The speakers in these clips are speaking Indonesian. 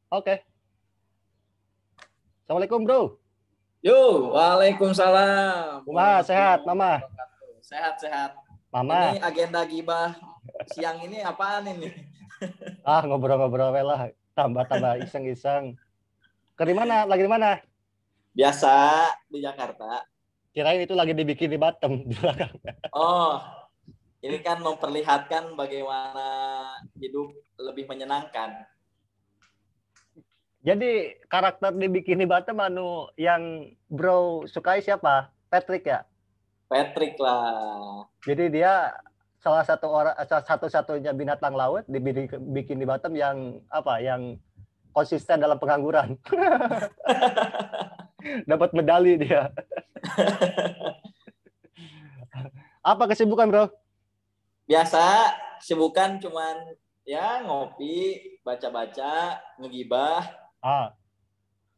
Oke. Assalamualaikum, Bro. Yo, waalaikumsalam Kumaha, sehat, warahmatullahi Mama? wabarakatuh. Sehat-sehat. Mama. Ini agenda gibah siang ini apaan ini? Ngobrol-ngobrol we lah. Tambah-tambah iseng-iseng. Ke di mana? Lagi di mana? Biasa di Jakarta. Kirain itu lagi dibikin di Batam di belakang. Oh, ini kan memperlihatkan bagaimana hidup lebih menyenangkan. Jadi karakter dibikin di Batam yang Bro sukai siapa? Patrick ya? Patrick lah. Jadi dia salah satu-satunya binatang laut dibikin di Batam yang konsisten dalam pengangguran. Dapat medali dia. Apa kesibukan, Bro? Biasa, sibukan cuman ya ngopi, baca-baca, ngegibah.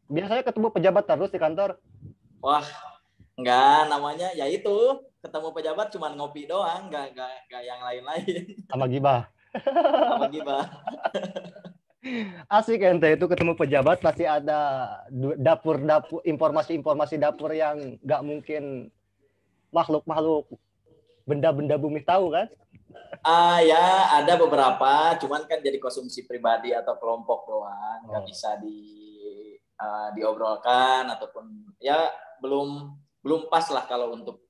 Biasanya ketemu pejabat terus di kantor. Wah, enggak, namanya ya itu ketemu pejabat cuma ngopi doang, enggak yang lain-lain. Sama gibah. Apa gibah? Asik ente itu ketemu pejabat pasti ada dapur-dapur informasi-informasi dapur yang nggak mungkin makhluk-makhluk benda-benda bumi tahu kan? Ya ada beberapa, cuman kan jadi konsumsi pribadi atau kelompok doang, nggak bisa diobrolkan ataupun ya belum pas lah kalau untuk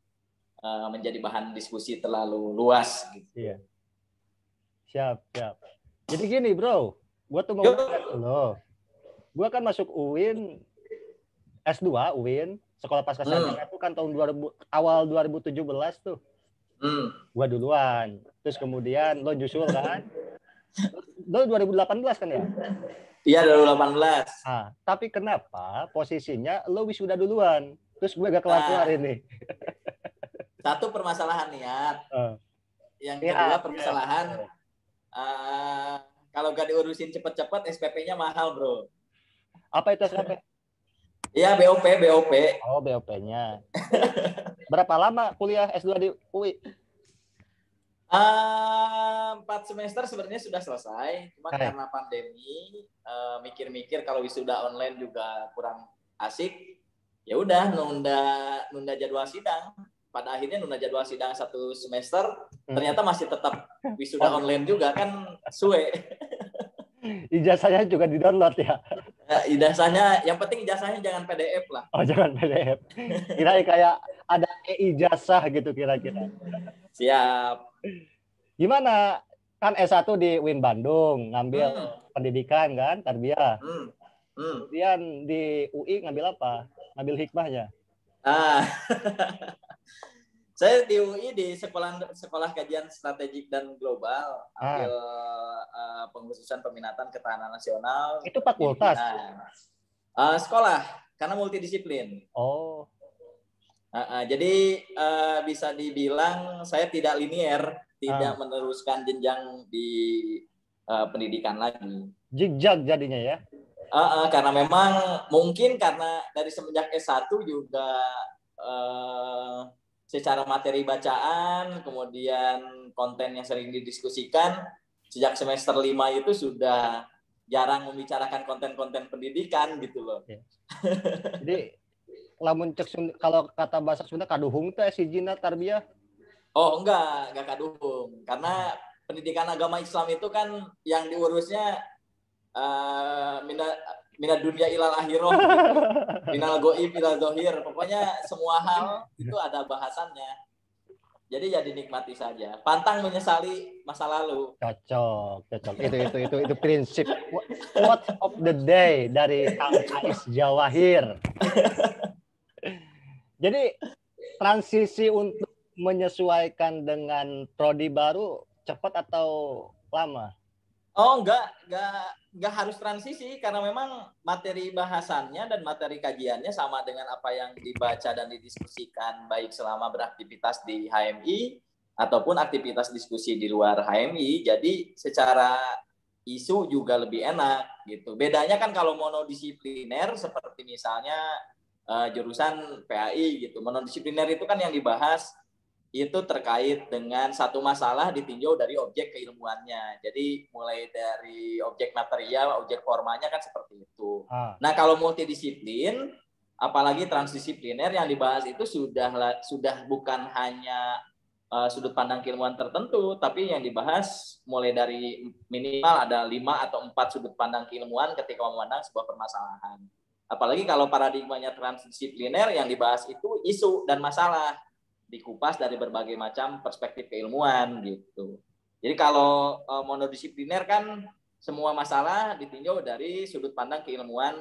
menjadi bahan diskusi terlalu luas gitu. Iya. Siap. Jadi gini, Bro. Gua tuh mau lo. Gua kan masuk UIN S2 UIN, Sekolah Pascasarjana itu kan awal 2017 tuh. Gua duluan. Terus kemudian lo nyusul kan? Lo 2018 kan ya? Iya, 2018. Tapi kenapa posisinya lo wisuda duluan? Terus gue gak kelar-kelar ini. Satu permasalahan niat. Yang kedua permasalahan kalau gak diurusin cepet-cepet SPP-nya mahal, Bro. Apa itu SPP? Iya, BOP. Oh, BOP-nya. Berapa lama kuliah S2 di UI? 4 semester sebenarnya sudah selesai, cuma karena pandemi mikir-mikir kalau wisuda online juga kurang asik, ya udah nunda jadwal sidang. Pada akhirnya nunda jadwal sidang 1 semester, ternyata masih tetap wisuda online juga kan suwe. Ijazahnya juga di-download ya? Ijazahnya, yang penting ijazahnya jangan PDF lah. Oh, jangan PDF. Kirain kayak ada e-ijazah gitu kira-kira. Siap. Gimana? Kan S1 di UIN Bandung, ngambil pendidikan kan, tarbiyah. Kemudian di UI ngambil apa? Ngambil hikmahnya. Saya di UI di sekolah kajian strategik dan global, ambil pengkhususan peminatan ketahanan nasional. Itu fakultas? Sekolah, karena multidisiplin. Oh. Jadi bisa dibilang saya tidak linier, tidak meneruskan jenjang di pendidikan lagi. Zigzag jadinya ya? Karena memang mungkin karena dari semenjak S1 juga secara materi bacaan, kemudian konten yang sering didiskusikan, sejak semester 5 itu sudah jarang membicarakan konten-konten pendidikan gitu loh. Jadi lamun cek kalau kata bahasa Sunda kaduhung teh sijina tarbiyah. Oh, enggak kaduhung. Karena pendidikan agama Islam itu kan yang diurusnya minal dunia ilal akhirah gitu. Minal goib ilal dohir. Pokoknya semua hal itu ada bahasannya. Jadi ya dinikmati saja. Pantang menyesali masa lalu. Cocok. Itu prinsip quote of the day dari Kang Ais Jawahir. Jadi transisi untuk menyesuaikan dengan prodi baru cepat atau lama? Oh, enggak harus transisi karena memang materi bahasannya dan materi kajiannya sama dengan apa yang dibaca dan didiskusikan baik selama beraktivitas di HMI ataupun aktivitas diskusi di luar HMI. Jadi secara isu juga lebih enak gitu. Bedanya kan kalau monodisipliner seperti misalnya jurusan PAI gitu. Monodisipliner itu kan yang dibahas itu terkait dengan satu masalah ditinjau dari objek keilmuannya. Jadi mulai dari objek material, objek formanya kan seperti itu. Nah, kalau multidisiplin, apalagi transdisipliner yang dibahas itu sudah bukan hanya sudut pandang keilmuan tertentu, tapi yang dibahas mulai dari minimal ada 5 atau 4 sudut pandang keilmuan ketika memandang sebuah permasalahan. Apalagi kalau paradigmanya transdisipliner, yang dibahas itu isu dan masalah, dikupas dari berbagai macam perspektif keilmuan gitu. Jadi kalau monodisipliner kan semua masalah ditinjau dari sudut pandang keilmuan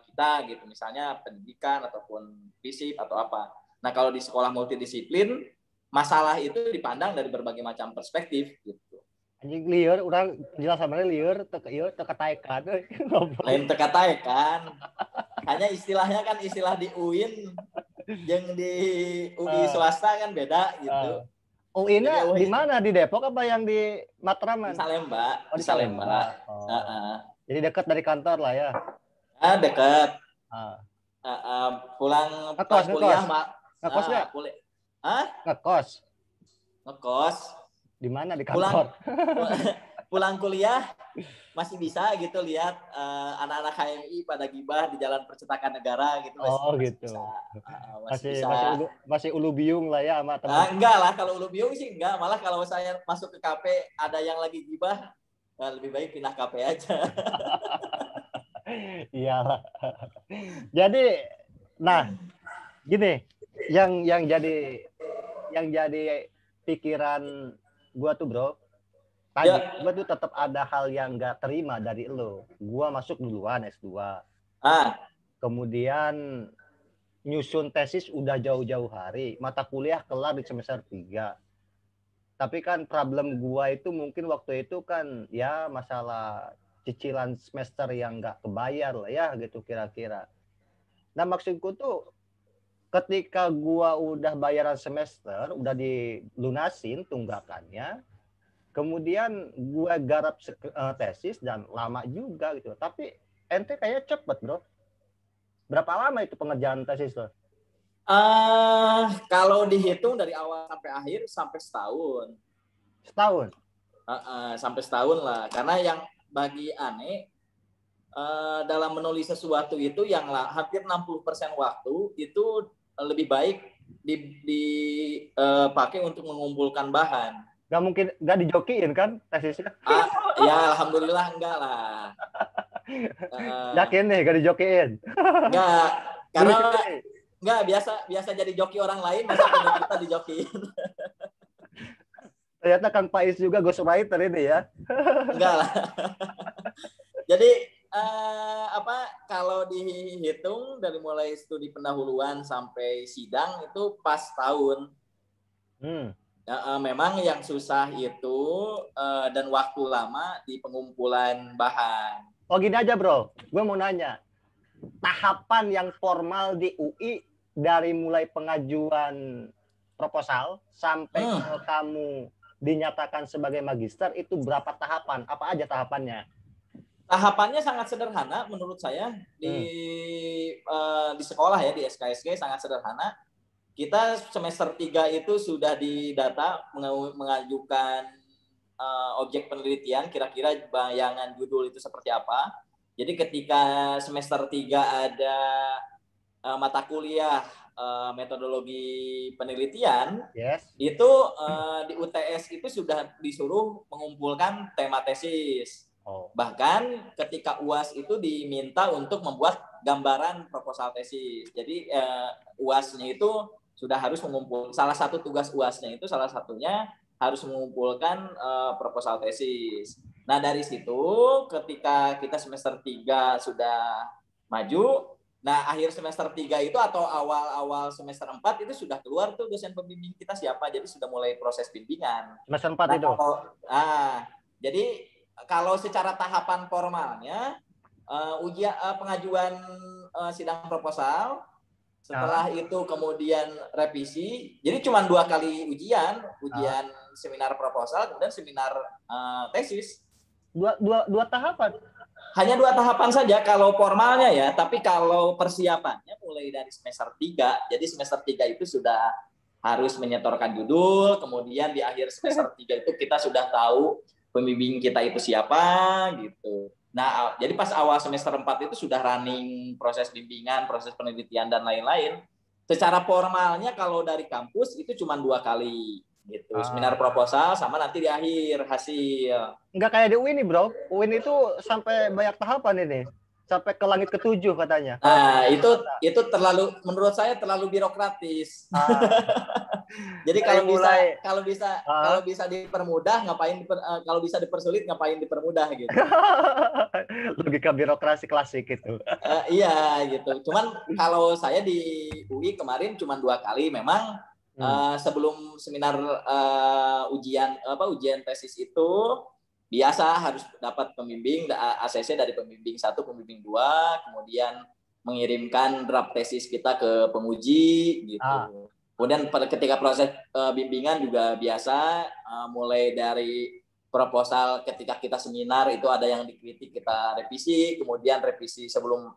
kita gitu, misalnya pendidikan ataupun fisik atau apa. Nah, kalau di sekolah multidisiplin, masalah itu dipandang dari berbagai macam perspektif gitu. Anjing lieur, orang jelas sama lieur, teka taekan. Lain teka taekan. Hanya istilahnya kan istilah di UIN yang di UI swasta kan beda gitu. UI-nya di mana? Di Depok apa yang di Matraman? Di Salemba. Oh, di Salemba. Jadi dekat dari kantor lah ya. Dekat. Pulang kuliah ngekos nggak? Ngekos. Di mana? Di kantor? Pulang kuliah masih bisa gitu lihat anak-anak HMI pada gibah di Jalan Percetakan Negara gitu. Gitu. Masih ulu biung lah ya sama teman. Enggak lah, kalau ulu biung sih enggak. Malah kalau saya masuk ke kafe ada yang lagi gibah, lebih baik pindah kafe aja. Iyalah. Jadi, nah, gini, yang jadi pikiran gua tuh bro, tadi gua tuh tetap ada hal yang nggak terima dari lo. Gua masuk duluan S2. Kemudian nyusun tesis udah jauh-jauh hari, mata kuliah kelar di semester 3. Tapi kan problem gua itu mungkin waktu itu kan ya masalah cicilan semester yang nggak kebayar lah ya gitu kira-kira. Nah maksudku tuh ketika gua udah bayaran semester, udah dilunasin tunggakannya, kemudian gua garap tesis dan lama juga gitu. Tapi ente kayak cepet bro. Berapa lama itu pengerjaan tesis lo? Kalau dihitung dari awal sampai akhir sampai setahun. Setahun? Sampai setahun lah. Karena yang bagi aneh dalam menulis sesuatu itu yang hampir 60% waktu itu lebih baik dipakai untuk mengumpulkan bahan. Gak mungkin, gak dijokiin kan tesisnya? Ya alhamdulillah enggak lah. Yakin nih gak dijokiin? Enggak, karena enggak biasa jadi joki orang lain, masa kita dijokiin. Ternyata Kang Pais juga ghostwriter ini ya. Enggak lah. Jadi kalau dihitung dari mulai studi pendahuluan sampai sidang itu pas tahun. Memang yang susah itu dan waktu lama di pengumpulan bahan. Oh gini aja bro, gue mau nanya. Tahapan yang formal di UI dari mulai pengajuan proposal sampai kamu dinyatakan sebagai magister itu berapa tahapan? Apa aja tahapannya? Tahapannya sangat sederhana menurut saya di sekolah ya, di SKSG sangat sederhana. Kita semester 3 itu sudah didata mengajukan objek penelitian, kira-kira bayangan judul itu seperti apa. Jadi ketika semester 3 ada mata kuliah metodologi penelitian, itu di UTS itu sudah disuruh mengumpulkan tema tesis. Bahkan ketika UAS itu diminta untuk membuat gambaran proposal tesis. Jadi UAS-nya itu sudah harus mengumpul. Salah satu tugas UAS-nya itu salah satunya harus mengumpulkan proposal tesis. Nah dari situ ketika kita semester 3 sudah maju, nah akhir semester 3 itu atau awal-awal semester 4 itu sudah keluar tuh dosen pembimbing kita siapa. Jadi sudah mulai proses bimbingan. Semester 4 itu? Jadi kalau secara tahapan formalnya pengajuan sidang proposal, setelah itu kemudian revisi. Jadi cuma 2 kali ujian seminar proposal, kemudian seminar tesis. Dua tahapan? Hanya 2 tahapan saja kalau formalnya ya, tapi kalau persiapannya mulai dari semester 3. Jadi semester 3 itu sudah harus menyetorkan judul, kemudian di akhir semester 3 itu kita sudah tahu pembimbing kita itu siapa gitu. Nah, jadi pas awal semester 4 itu sudah running proses bimbingan, proses penelitian dan lain-lain. Secara formalnya kalau dari kampus itu cuma 2 kali gitu. Seminar proposal sama nanti di akhir hasil. Enggak kayak di UIN nih, Bro. UIN itu sampai banyak tahapan ini. Sampai ke langit ke-7 katanya. Nah, itu terlalu, menurut saya terlalu birokratis. Jadi kalau bisa dipermudah ngapain kalau bisa dipersulit ngapain dipermudah gitu. Logika birokrasi klasik itu. Iya gitu. Cuman kalau saya di UI kemarin cuma 2 kali memang sebelum seminar ujian tesis itu biasa harus dapat pembimbing ACC dari pembimbing 1, pembimbing 2, kemudian mengirimkan draft tesis kita ke penguji gitu. Kemudian ketika proses bimbingan juga biasa mulai dari proposal ketika kita seminar itu ada yang dikritik kita revisi, kemudian revisi sebelum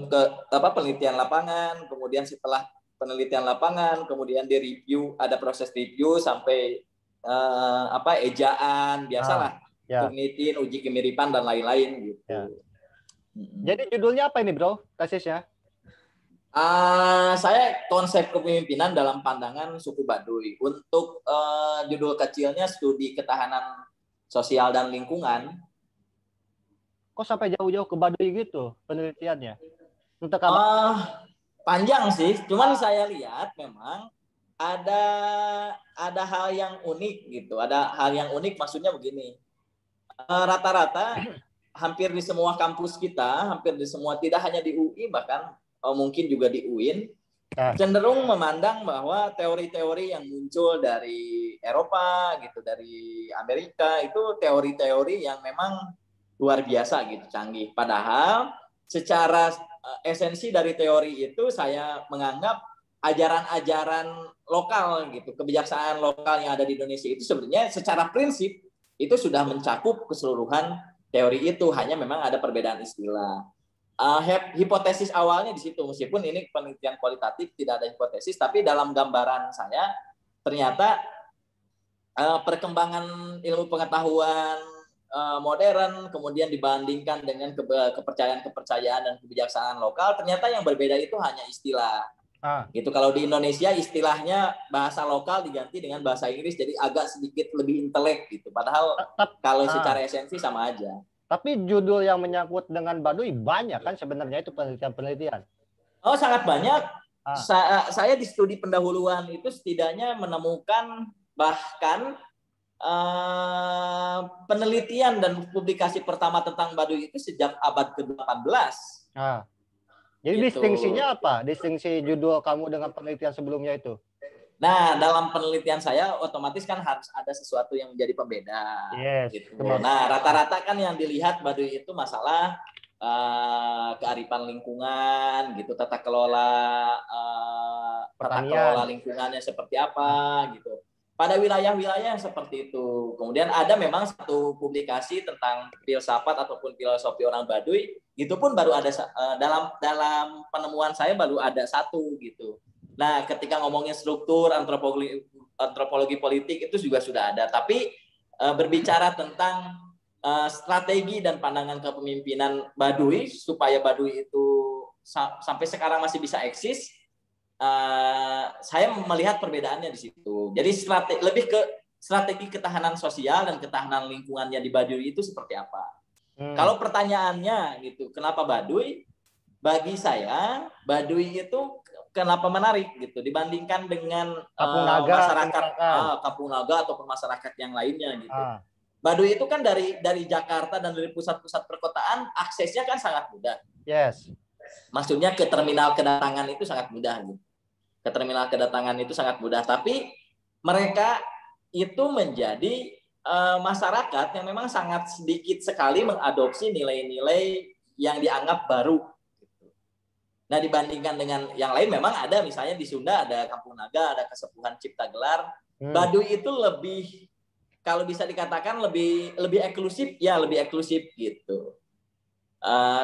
ke penelitian lapangan, kemudian setelah penelitian lapangan, kemudian di review, ada proses review sampai ejaan biasalah, Turnitin, uji kemiripan dan lain-lain gitu. Jadi judulnya apa ini, Bro? Tesisnya? Saya konsep kepemimpinan dalam pandangan suku Baduy. Untuk judul kecilnya studi ketahanan sosial dan lingkungan. Kok sampai jauh-jauh ke Baduy gitu penelitiannya? Untuk panjang sih, cuman saya lihat memang ada hal yang unik gitu. Ada hal yang unik maksudnya begini. Rata-rata hampir di semua kampus kita, hampir di semua, tidak hanya di UI bahkan mungkin juga di UIN, cenderung memandang bahwa teori-teori yang muncul dari Eropa gitu, dari Amerika itu teori-teori yang memang luar biasa gitu, canggih. Padahal secara esensi dari teori itu saya menganggap ajaran-ajaran lokal gitu, kebijaksanaan lokal yang ada di Indonesia itu sebenarnya secara prinsip itu sudah mencakup keseluruhan teori itu, hanya memang ada perbedaan istilah. Hipotesis awalnya di situ, meskipun ini penelitian kualitatif tidak ada hipotesis, tapi dalam gambaran saya ternyata perkembangan ilmu pengetahuan modern kemudian dibandingkan dengan kepercayaan dan kebijaksanaan lokal, ternyata yang berbeda itu hanya istilah. Gitu. Kalau di Indonesia istilahnya bahasa lokal diganti dengan bahasa Inggris, jadi agak sedikit lebih intelek gitu. Padahal kalau secara esensi sama aja. Tapi judul yang menyangkut dengan Baduy banyak kan sebenarnya itu penelitian-penelitian. Oh, sangat banyak. Saya di studi pendahuluan itu setidaknya menemukan bahkan penelitian dan publikasi pertama tentang Baduy itu sejak abad ke-18. Jadi gitu. Distingsinya apa? Distingsi judul kamu dengan penelitian sebelumnya itu? Nah, dalam penelitian saya otomatis kan harus ada sesuatu yang menjadi pembeda. Yes. Gitu. Nah, rata-rata kan yang dilihat Baduy itu masalah kearifan lingkungan, gitu, tata kelola lingkungannya seperti apa, gitu. Pada wilayah-wilayah yang seperti itu. Kemudian ada memang satu publikasi tentang filsafat ataupun filosofi orang Baduy, itu pun baru ada dalam penemuan saya baru ada satu gitu. Nah, ketika ngomongin struktur antropologi politik itu juga sudah ada, tapi berbicara tentang strategi dan pandangan kepemimpinan Baduy supaya Baduy itu sampai sekarang masih bisa eksis, saya melihat perbedaannya di situ. Jadi lebih ke strategi ketahanan sosial dan ketahanan lingkungannya di Baduy itu seperti apa. Kalau pertanyaannya gitu, kenapa Baduy? Bagi saya Baduy itu kenapa menarik gitu dibandingkan dengan masyarakat Kampung Naga ataupun masyarakat yang lainnya gitu. Baduy itu kan dari Jakarta dan dari pusat-pusat perkotaan aksesnya kan sangat mudah. Yes. Maksudnya ke terminal kedatangan itu sangat mudah gitu. Ke terminal kedatangan itu sangat mudah, tapi mereka itu menjadi masyarakat yang memang sangat sedikit sekali mengadopsi nilai-nilai yang dianggap baru. Nah, dibandingkan dengan yang lain memang ada, misalnya di Sunda ada Kampung Naga, ada Kesepuhan Cipta Gelar. Baduy itu lebih, kalau bisa dikatakan lebih eksklusif, ya lebih eksklusif gitu.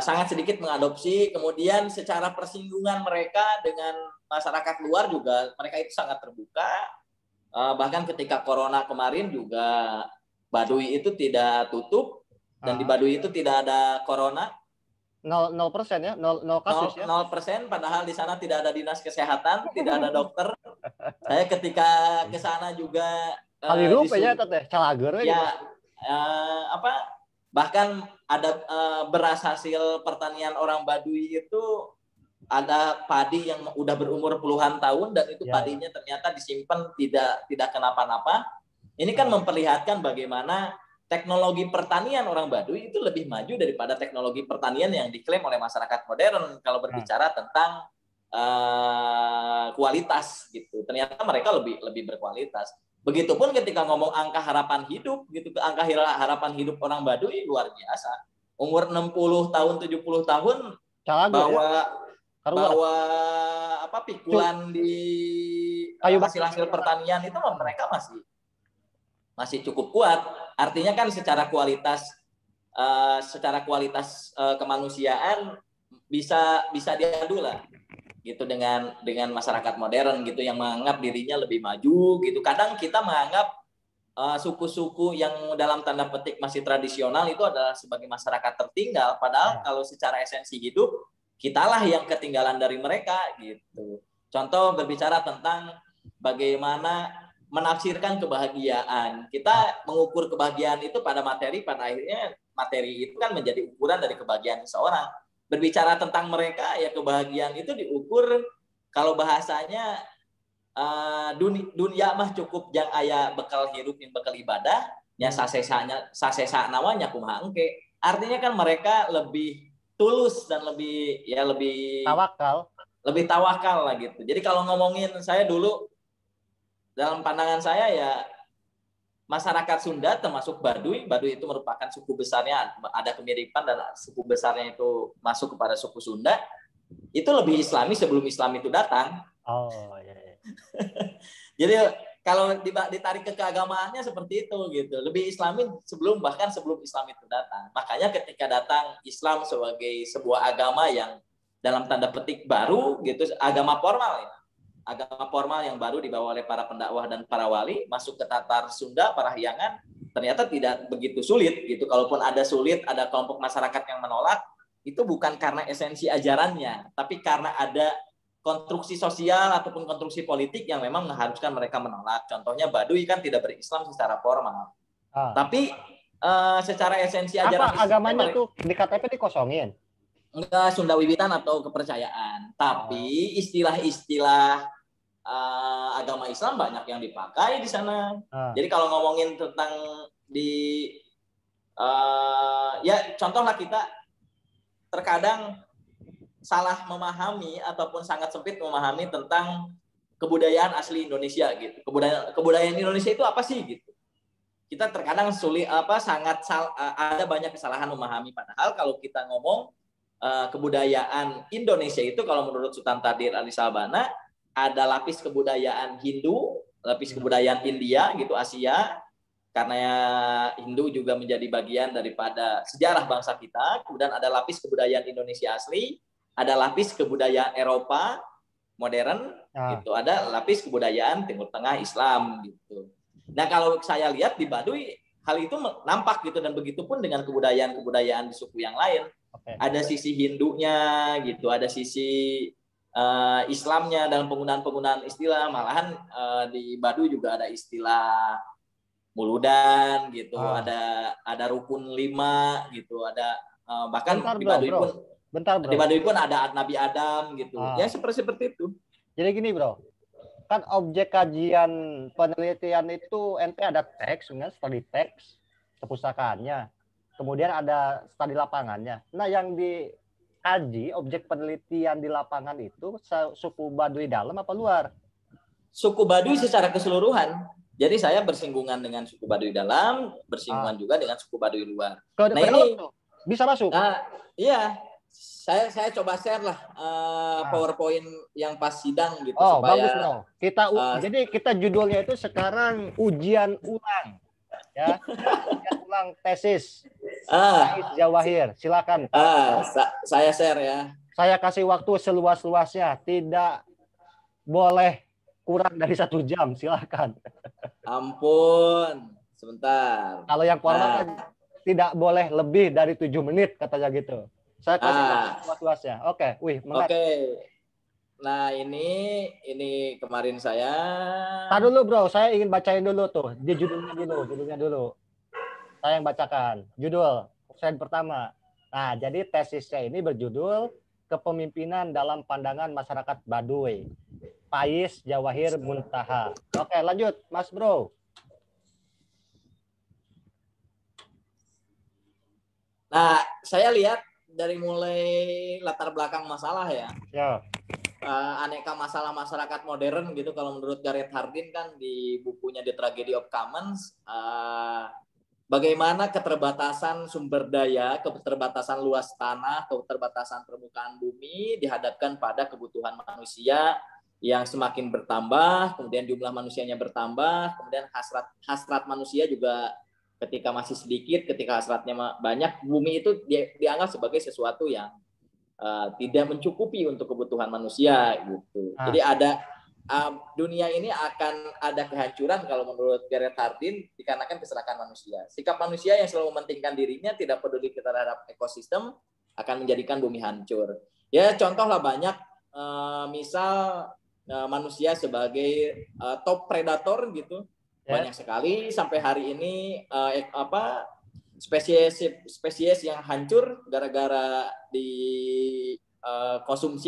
Sangat sedikit mengadopsi, kemudian secara persinggungan mereka dengan masyarakat luar juga mereka itu sangat terbuka. Bahkan ketika corona kemarin juga Baduy itu tidak tutup dan di Baduy itu tidak ada corona. 0% ya, 0 kasus ya. 0%, padahal di sana tidak ada dinas kesehatan, tidak ada dokter. Saya ketika ke sana juga kali rupa ya teh, calager ya bahkan ada beras hasil pertanian orang Baduy itu ada padi yang udah berumur puluhan tahun dan itu padinya ternyata disimpan tidak kenapa-napa. Ini kan memperlihatkan bagaimana teknologi pertanian orang Baduy itu lebih maju daripada teknologi pertanian yang diklaim oleh masyarakat modern kalau berbicara tentang kualitas gitu. Ternyata mereka lebih berkualitas. Begitupun ketika ngomong angka harapan hidup gitu, angka harapan hidup orang Baduy luar biasa. Umur 60 tahun, 70 tahun bawa pikulan di hasil pertanian itu mereka masih cukup kuat. Artinya kan secara kualitas kemanusiaan bisa diadu lah gitu dengan masyarakat modern gitu yang menganggap dirinya lebih maju gitu. Kadang kita menganggap suku-suku yang dalam tanda petik masih tradisional itu adalah sebagai masyarakat tertinggal, padahal kalau secara esensi hidup kitalah yang ketinggalan dari mereka gitu. Contoh berbicara tentang bagaimana menafsirkan kebahagiaan. Kita mengukur kebahagiaan itu pada materi, pada akhirnya materi itu kan menjadi ukuran dari kebahagiaan seseorang. Berbicara tentang mereka, ya kebahagiaan itu diukur kalau bahasanya dunia mah cukup yang aya bekal hidup yang bekal ibadah, ya sasesa namanya kumaha engke. Artinya kan mereka lebih tulus dan lebih tawakal lah gitu. Jadi kalau ngomongin saya dulu dalam pandangan saya ya masyarakat Sunda termasuk Baduy itu merupakan suku besarnya, ada kemiripan dan suku besarnya itu masuk kepada suku Sunda. Itu lebih Islami sebelum Islam itu datang. Oh iya. Jadi kalau ditarik ke keagamaannya seperti itu gitu. Lebih Islami bahkan sebelum Islam itu datang. Makanya ketika datang Islam sebagai sebuah agama yang dalam tanda petik baru gitu, agama formal ya. Agama formal yang baru dibawa oleh para pendakwah dan para wali masuk ke Tatar Sunda, Parahyangan, ternyata tidak begitu sulit gitu. Kalaupun ada sulit, ada kelompok masyarakat yang menolak, itu bukan karena esensi ajarannya, tapi karena ada konstruksi sosial ataupun konstruksi politik yang memang mengharuskan mereka menolak. Contohnya Baduy kan tidak berislam secara formal. Tapi secara esensi ajaran agamanya tuh di KTP dikosongin? Enggak, Sunda Wiwitan atau kepercayaan. Tapi istilah-istilah agama Islam banyak yang dipakai di sana. Jadi kalau ngomongin tentang contohlah kita terkadang salah memahami ataupun sangat sempit memahami tentang kebudayaan asli Indonesia gitu. Kebudayaan Indonesia itu apa sih gitu. Kita terkadang ada banyak kesalahan memahami, padahal kalau kita ngomong kebudayaan Indonesia itu kalau menurut Sultan Tadir Ali Sabana ada lapis kebudayaan Hindu, lapis kebudayaan India gitu, Asia, karena Hindu juga menjadi bagian daripada sejarah bangsa kita. Kemudian ada lapis kebudayaan Indonesia asli, ada lapis kebudayaan Eropa modern, gitu. Ada lapis kebudayaan Timur Tengah Islam gitu. Nah kalau saya lihat di Baduy hal itu nampak gitu, dan begitu pun dengan kebudayaan di suku yang lain. Ada sisi Hindunya gitu, ada sisi Islamnya dalam penggunaan istilah. Malahan di Baduy juga ada istilah muludan gitu, ada rukun 5 gitu, ada bahkan di Baduy pun ada Nabi Adam gitu. Ya seperti itu. Jadi gini bro, kan objek kajian penelitian itu ente ada teks, studi teks kepustakaannya, kemudian ada studi lapangannya. Nah yang dikaji objek penelitian di lapangan itu suku Baduy dalam apa luar? Suku Baduy secara keseluruhan. Jadi saya bersinggungan dengan suku Baduy dalam, bersinggungan juga dengan suku Baduy luar. Nah ini bisa masuk? Iya. Saya coba share lah PowerPoint yang pas sidang gitu supaya bagus bro. Jadi kita judulnya itu sekarang ujian ulang ya. Ujian ulang tesis. Jawahir, silakan. Saya share ya. Saya kasih waktu seluas-luasnya, tidak boleh kurang dari 1 jam, silahkan. Ampun, sebentar. Kalau yang formal Nah, kan tidak boleh lebih dari 7 menit katanya gitu. Saya kasih luas-luasnya. Oke, wih, oke. Nah, ini kemarin saya. Tar dulu bro, saya ingin bacain dulu tuh. Di judulnya dulu. Saya yang bacakan. Judul slide pertama. Nah, jadi tesisnya ini berjudul Kepemimpinan dalam Pandangan Masyarakat Baduy. Pais Jawahir Muntaha. Oke, lanjut, Mas Bro. Nah, saya lihat dari mulai latar belakang masalah ya. Ya. Aneka masalah masyarakat modern gitu kalau menurut Gareth Hardin kan di bukunya The Tragedy of Commons, bagaimana keterbatasan sumber daya, keterbatasan luas tanah, keterbatasan permukaan bumi dihadapkan pada kebutuhan manusia yang semakin bertambah, kemudian jumlah manusianya bertambah, kemudian hasrat manusia juga ketika masih sedikit, ketika hasratnya banyak, bumi itu dianggap sebagai sesuatu yang tidak mencukupi untuk kebutuhan manusia gitu. Jadi ada dunia ini akan ada kehancuran kalau menurut Gareth Hardin dikarenakan keserakan manusia. Sikap manusia yang selalu mementingkan dirinya, tidak peduli terhadap ekosistem, akan menjadikan bumi hancur. Ya contohlah banyak, misal manusia sebagai top predator gitu, banyak sekali sampai hari ini spesies yang hancur gara-gara dikonsumsi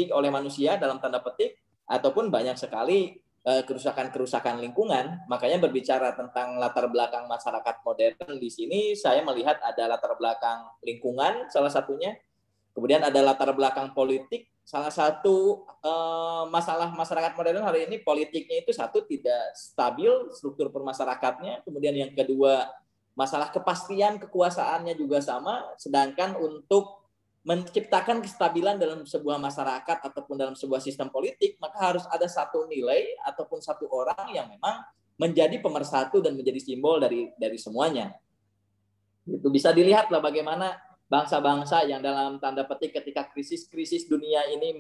oleh manusia dalam tanda petik, ataupun banyak sekali kerusakan-kerusakan lingkungan. Makanya berbicara tentang latar belakang masyarakat modern di sini, saya melihat ada latar belakang lingkungan salah satunya, kemudian ada latar belakang politik. Salah satu masalah masyarakat modern hari ini, politiknya itu satu, tidak stabil struktur permasyarakatnya, kemudian yang kedua masalah kepastian kekuasaannya juga sama, sedangkan untuk menciptakan kestabilan dalam sebuah masyarakat ataupun dalam sebuah sistem politik, maka harus ada satu nilai ataupun satu orang yang memang menjadi pemersatu dan menjadi simbol dari semuanya. Itu bisa dilihatlah bagaimana bangsa-bangsa yang dalam tanda petik ketika krisis dunia ini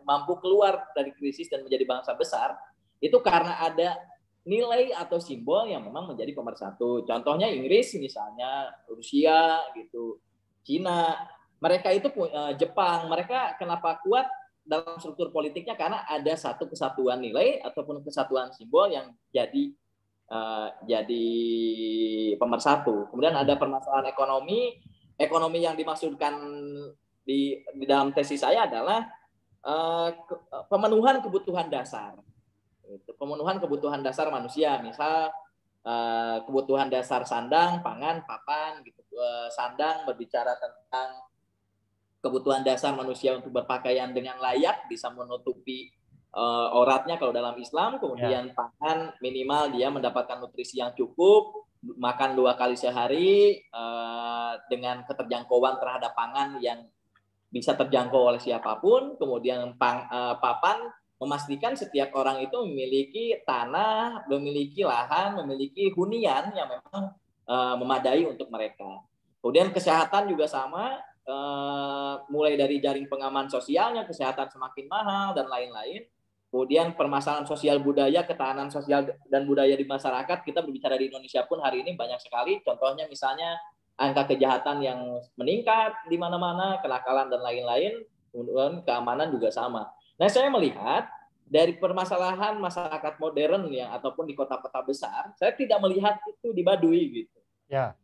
mampu keluar dari krisis dan menjadi bangsa besar, itu karena ada nilai atau simbol yang memang menjadi pemersatu. Contohnya Inggris misalnya, Rusia gitu, Cina, mereka itu Jepang, mereka kenapa kuat dalam struktur politiknya karena ada satu kesatuan nilai ataupun kesatuan simbol yang jadi pemersatu. Kemudian ada permasalahan ekonomi yang dimaksudkan di dalam tesis saya adalah pemenuhan kebutuhan dasar. Pemenuhan kebutuhan dasar manusia, misal kebutuhan dasar sandang, pangan, papan gitu. Sandang berbicara tentang kebutuhan dasar manusia untuk berpakaian dengan layak, bisa menutupi auratnya kalau dalam Islam. Kemudian pangan, minimal dia mendapatkan nutrisi yang cukup, makan 2 kali sehari, dengan keterjangkauan terhadap pangan yang bisa terjangkau oleh siapapun. Kemudian papan, memastikan setiap orang itu memiliki tanah, memiliki lahan, memiliki hunian yang memang memadai untuk mereka. Kemudian kesehatan juga sama, mulai dari jaring pengaman sosialnya, kesehatan semakin mahal dan lain-lain. Kemudian permasalahan sosial budaya, ketahanan sosial dan budaya di masyarakat, kita berbicara di Indonesia pun hari ini banyak sekali. Contohnya misalnya angka kejahatan yang meningkat di mana-mana, kenakalan dan lain-lain, kemudian keamanan juga sama. Nah, saya melihat dari permasalahan masyarakat modern yang ataupun di kota-kota besar, saya tidak melihat itu di Baduy gitu. Ya.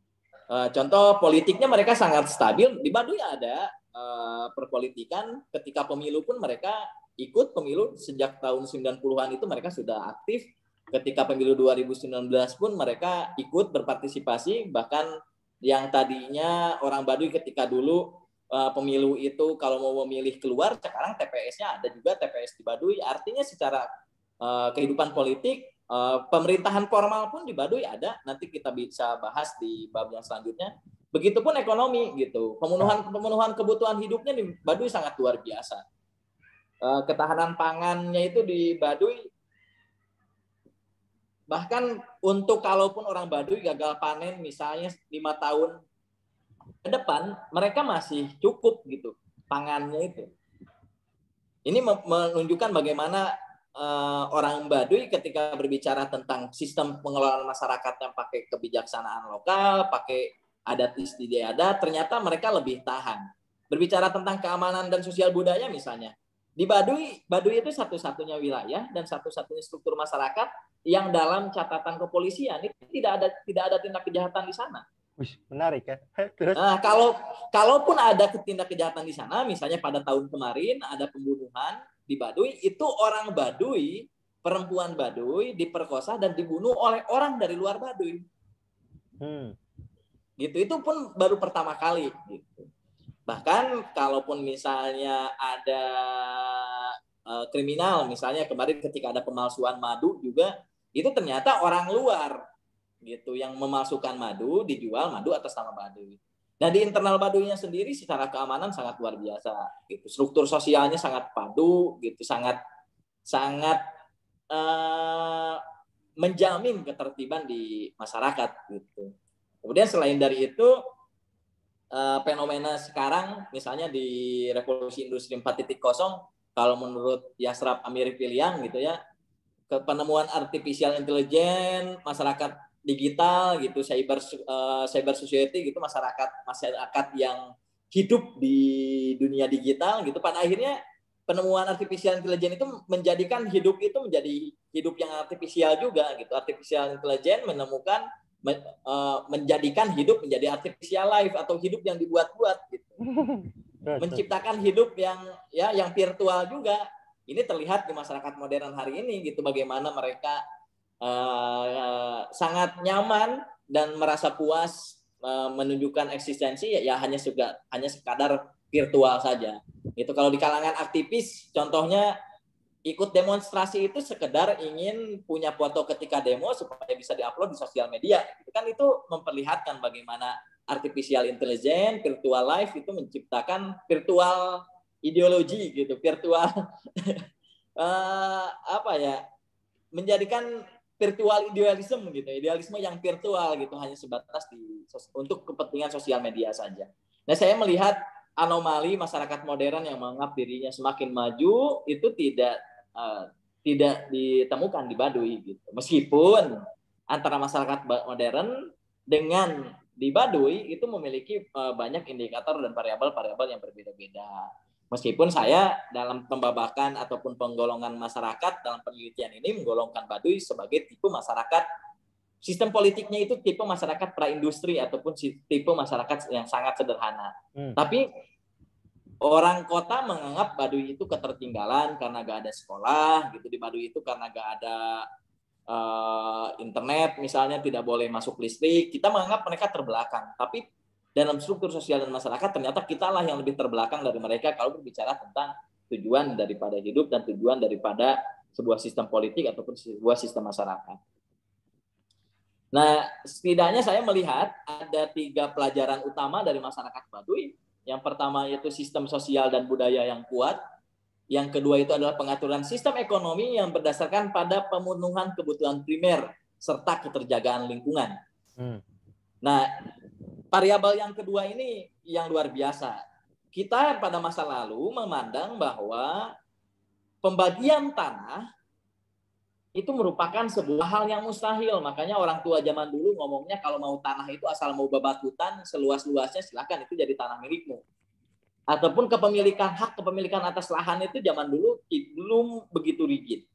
Contoh politiknya mereka sangat stabil. Di Baduy ada perpolitikan, ketika pemilu pun mereka ikut pemilu sejak tahun 90-an itu mereka sudah aktif. Ketika pemilu 2019 pun mereka ikut berpartisipasi, bahkan yang tadinya orang Baduy ketika dulu pemilu itu kalau mau memilih keluar, sekarang TPS-nya ada juga TPS di Baduy. Artinya secara kehidupan politik, pemerintahan formal pun di Baduy ada. Nanti kita bisa bahas di bab yang selanjutnya. Begitupun ekonomi gitu. Pemenuhan kebutuhan hidupnya di Baduy sangat luar biasa. Ketahanan pangannya itu di Baduy, bahkan untuk kalaupun orang Baduy gagal panen misalnya 5 tahun ke depan, mereka masih cukup gitu pangannya itu. Ini menunjukkan bagaimana orang Baduy ketika berbicara tentang sistem pengelolaan masyarakat yang pakai kebijaksanaan lokal, pakai adat istiadat, ternyata mereka lebih tahan. Berbicara tentang keamanan dan sosial budaya misalnya, di Baduy itu satu-satunya wilayah dan satu-satunya struktur masyarakat yang dalam catatan kepolisian itu tidak ada tindak kejahatan di sana. Wih, menarik ya. Terus? Nah, kalaupun ada tindak kejahatan di sana, misalnya pada tahun kemarin ada pembunuhan di Baduy, itu orang Baduy, perempuan Baduy diperkosa dan dibunuh oleh orang dari luar Baduy. Gitu, itu pun baru pertama kali. Gitu. Bahkan kalaupun misalnya ada kriminal, misalnya kemarin ketika ada pemalsuan madu juga, itu ternyata orang luar gitu yang memalsukan madu, dijual madu atas nama Baduy. Nah, di internal Baduynya sendiri secara keamanan sangat luar biasa gitu. Struktur sosialnya sangat padu gitu, sangat menjamin ketertiban di masyarakat gitu. Kemudian selain dari itu fenomena sekarang misalnya di revolusi industri 4.0, kalau menurut Yasrab Amir Piliang gitu ya, penemuan artificial intelligence, masyarakat digital gitu, cyber society gitu, masyarakat yang hidup di dunia digital gitu, pada akhirnya penemuan artificial intelligence itu menjadikan hidup itu menjadi hidup yang artifisial juga gitu. Artificial intelligence menemukan menjadikan hidup menjadi artificial life atau hidup yang dibuat-buat gitu. Menciptakan hidup yang virtual juga. Ini terlihat di masyarakat modern hari ini gitu, bagaimana mereka sangat nyaman dan merasa puas menunjukkan eksistensi ya hanya sekadar virtual saja. Itu kalau di kalangan aktivis, contohnya ikut demonstrasi itu sekedar ingin punya foto ketika demo supaya bisa diupload di sosial media. Itu kan itu memperlihatkan bagaimana artificial intelligence, virtual life itu menciptakan virtual ideologi gitu, virtual menjadikan virtual idealisme gitu, idealisme yang virtual gitu, hanya sebatas untuk kepentingan sosial media saja. Nah, saya melihat anomali masyarakat modern yang menganggap dirinya semakin maju itu tidak ditemukan di Baduy gitu. Meskipun antara masyarakat modern dengan di Baduy itu memiliki banyak indikator dan variabel-variabel yang berbeda-beda. Meskipun saya dalam pembabakan ataupun penggolongan masyarakat dalam penelitian ini menggolongkan Baduy sebagai tipe masyarakat, sistem politiknya itu tipe masyarakat praindustri ataupun tipe masyarakat yang sangat sederhana. Tapi orang kota menganggap Baduy itu ketertinggalan karena gak ada sekolah gitu di Baduy itu, karena gak ada internet misalnya, tidak boleh masuk listrik. Kita menganggap mereka terbelakang. Tapi dalam struktur sosial dan masyarakat ternyata kitalah yang lebih terbelakang dari mereka kalau berbicara tentang tujuan daripada hidup dan tujuan daripada sebuah sistem politik ataupun sebuah sistem masyarakat. Nah, setidaknya saya melihat ada 3 pelajaran utama dari masyarakat Baduy. Yang pertama yaitu sistem sosial dan budaya yang kuat. Yang kedua itu adalah pengaturan sistem ekonomi yang berdasarkan pada pemenuhan kebutuhan primer serta keterjagaan lingkungan. Nah, variabel yang kedua ini yang luar biasa. Kita pada masa lalu memandang bahwa pembagian tanah itu merupakan sebuah hal yang mustahil. Makanya orang tua zaman dulu ngomongnya kalau mau tanah itu asal mau babat hutan seluas-luasnya silakan, itu jadi tanah milikmu. Ataupun hak kepemilikan atas lahan itu zaman dulu belum begitu rigid.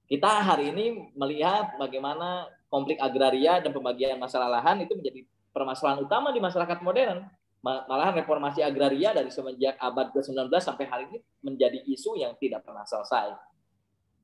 Kita hari ini melihat bagaimana konflik agraria dan pembagian masalah lahan itu menjadi permasalahan utama di masyarakat modern. Malahan reformasi agraria dari semenjak abad ke-19 sampai hari ini menjadi isu yang tidak pernah selesai.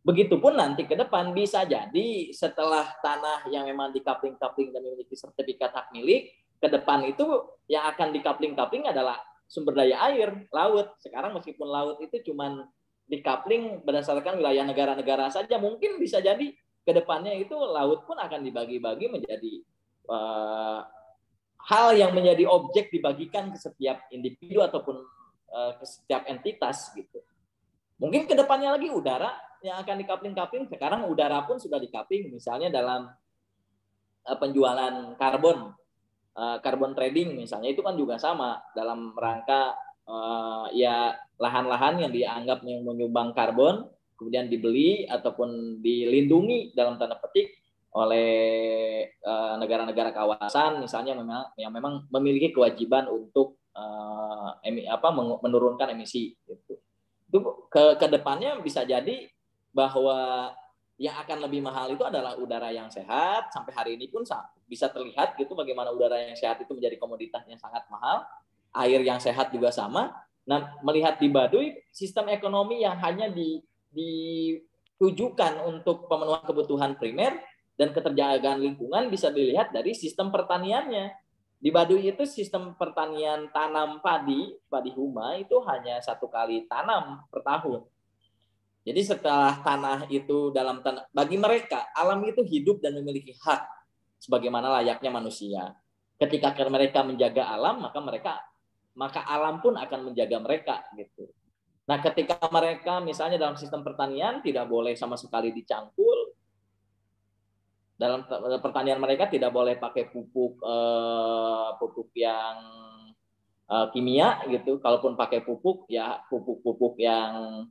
Begitupun nanti ke depan bisa jadi setelah tanah yang memang dikapling-kapling dan memiliki sertifikat hak milik, ke depan itu yang akan dikapling-kapling adalah sumber daya air, laut. Sekarang meskipun laut itu cuman dikapling berdasarkan wilayah negara-negara saja, mungkin bisa jadi ke depannya itu laut pun akan dibagi-bagi menjadi hal yang menjadi objek dibagikan ke setiap individu ataupun ke setiap entitas gitu. Mungkin ke depannya lagi udara yang akan dikapling-kapling. Sekarang udara pun sudah dikapling, misalnya dalam penjualan carbon trading misalnya, itu kan juga sama dalam rangka ya lahan-lahan yang dianggap yang menyumbang karbon, kemudian dibeli ataupun dilindungi dalam tanda petik oleh negara-negara kawasan misalnya yang memang memiliki kewajiban untuk menurunkan emisi gitu. Itu ke depannya bisa jadi bahwa yang akan lebih mahal itu adalah udara yang sehat. Sampai hari ini pun bisa terlihat gitu bagaimana udara yang sehat itu menjadi komoditas yang sangat mahal. Air yang sehat juga sama. Nah, melihat di Baduy, sistem ekonomi yang hanya ditujukan untuk pemenuhan kebutuhan primer dan keterjagaan lingkungan bisa dilihat dari sistem pertaniannya. Di Baduy itu sistem pertanian tanam padi huma itu hanya 1 kali tanam per tahun. Jadi setelah tanah itu bagi mereka alam itu hidup dan memiliki hak sebagaimana layaknya manusia. Ketika mereka menjaga alam, maka alam pun akan menjaga mereka gitu. Nah, ketika mereka misalnya dalam sistem pertanian tidak boleh sama sekali dicangkul, dalam pertanian mereka tidak boleh pakai pupuk yang kimia gitu. Kalaupun pakai pupuk ya pupuk yang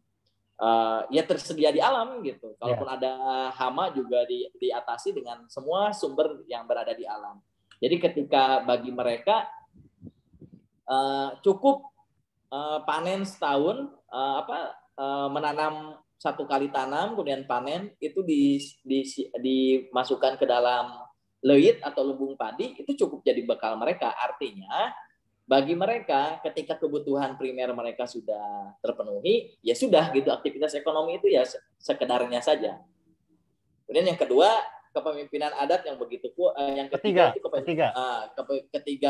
ya tersedia di alam gitu. Kalaupun ada hama juga diatasi dengan semua sumber yang berada di alam. Jadi ketika bagi mereka cukup panen setahun menanam 1 kali tanam kemudian panen itu dimasukkan ke dalam leit atau lumbung padi itu cukup jadi bekal mereka. Artinya bagi mereka ketika kebutuhan primer mereka sudah terpenuhi, ya sudah gitu, aktivitas ekonomi itu ya sekedarnya saja. Kemudian yang kedua, kepemimpinan adat yang begitu kuat. Yang ketiga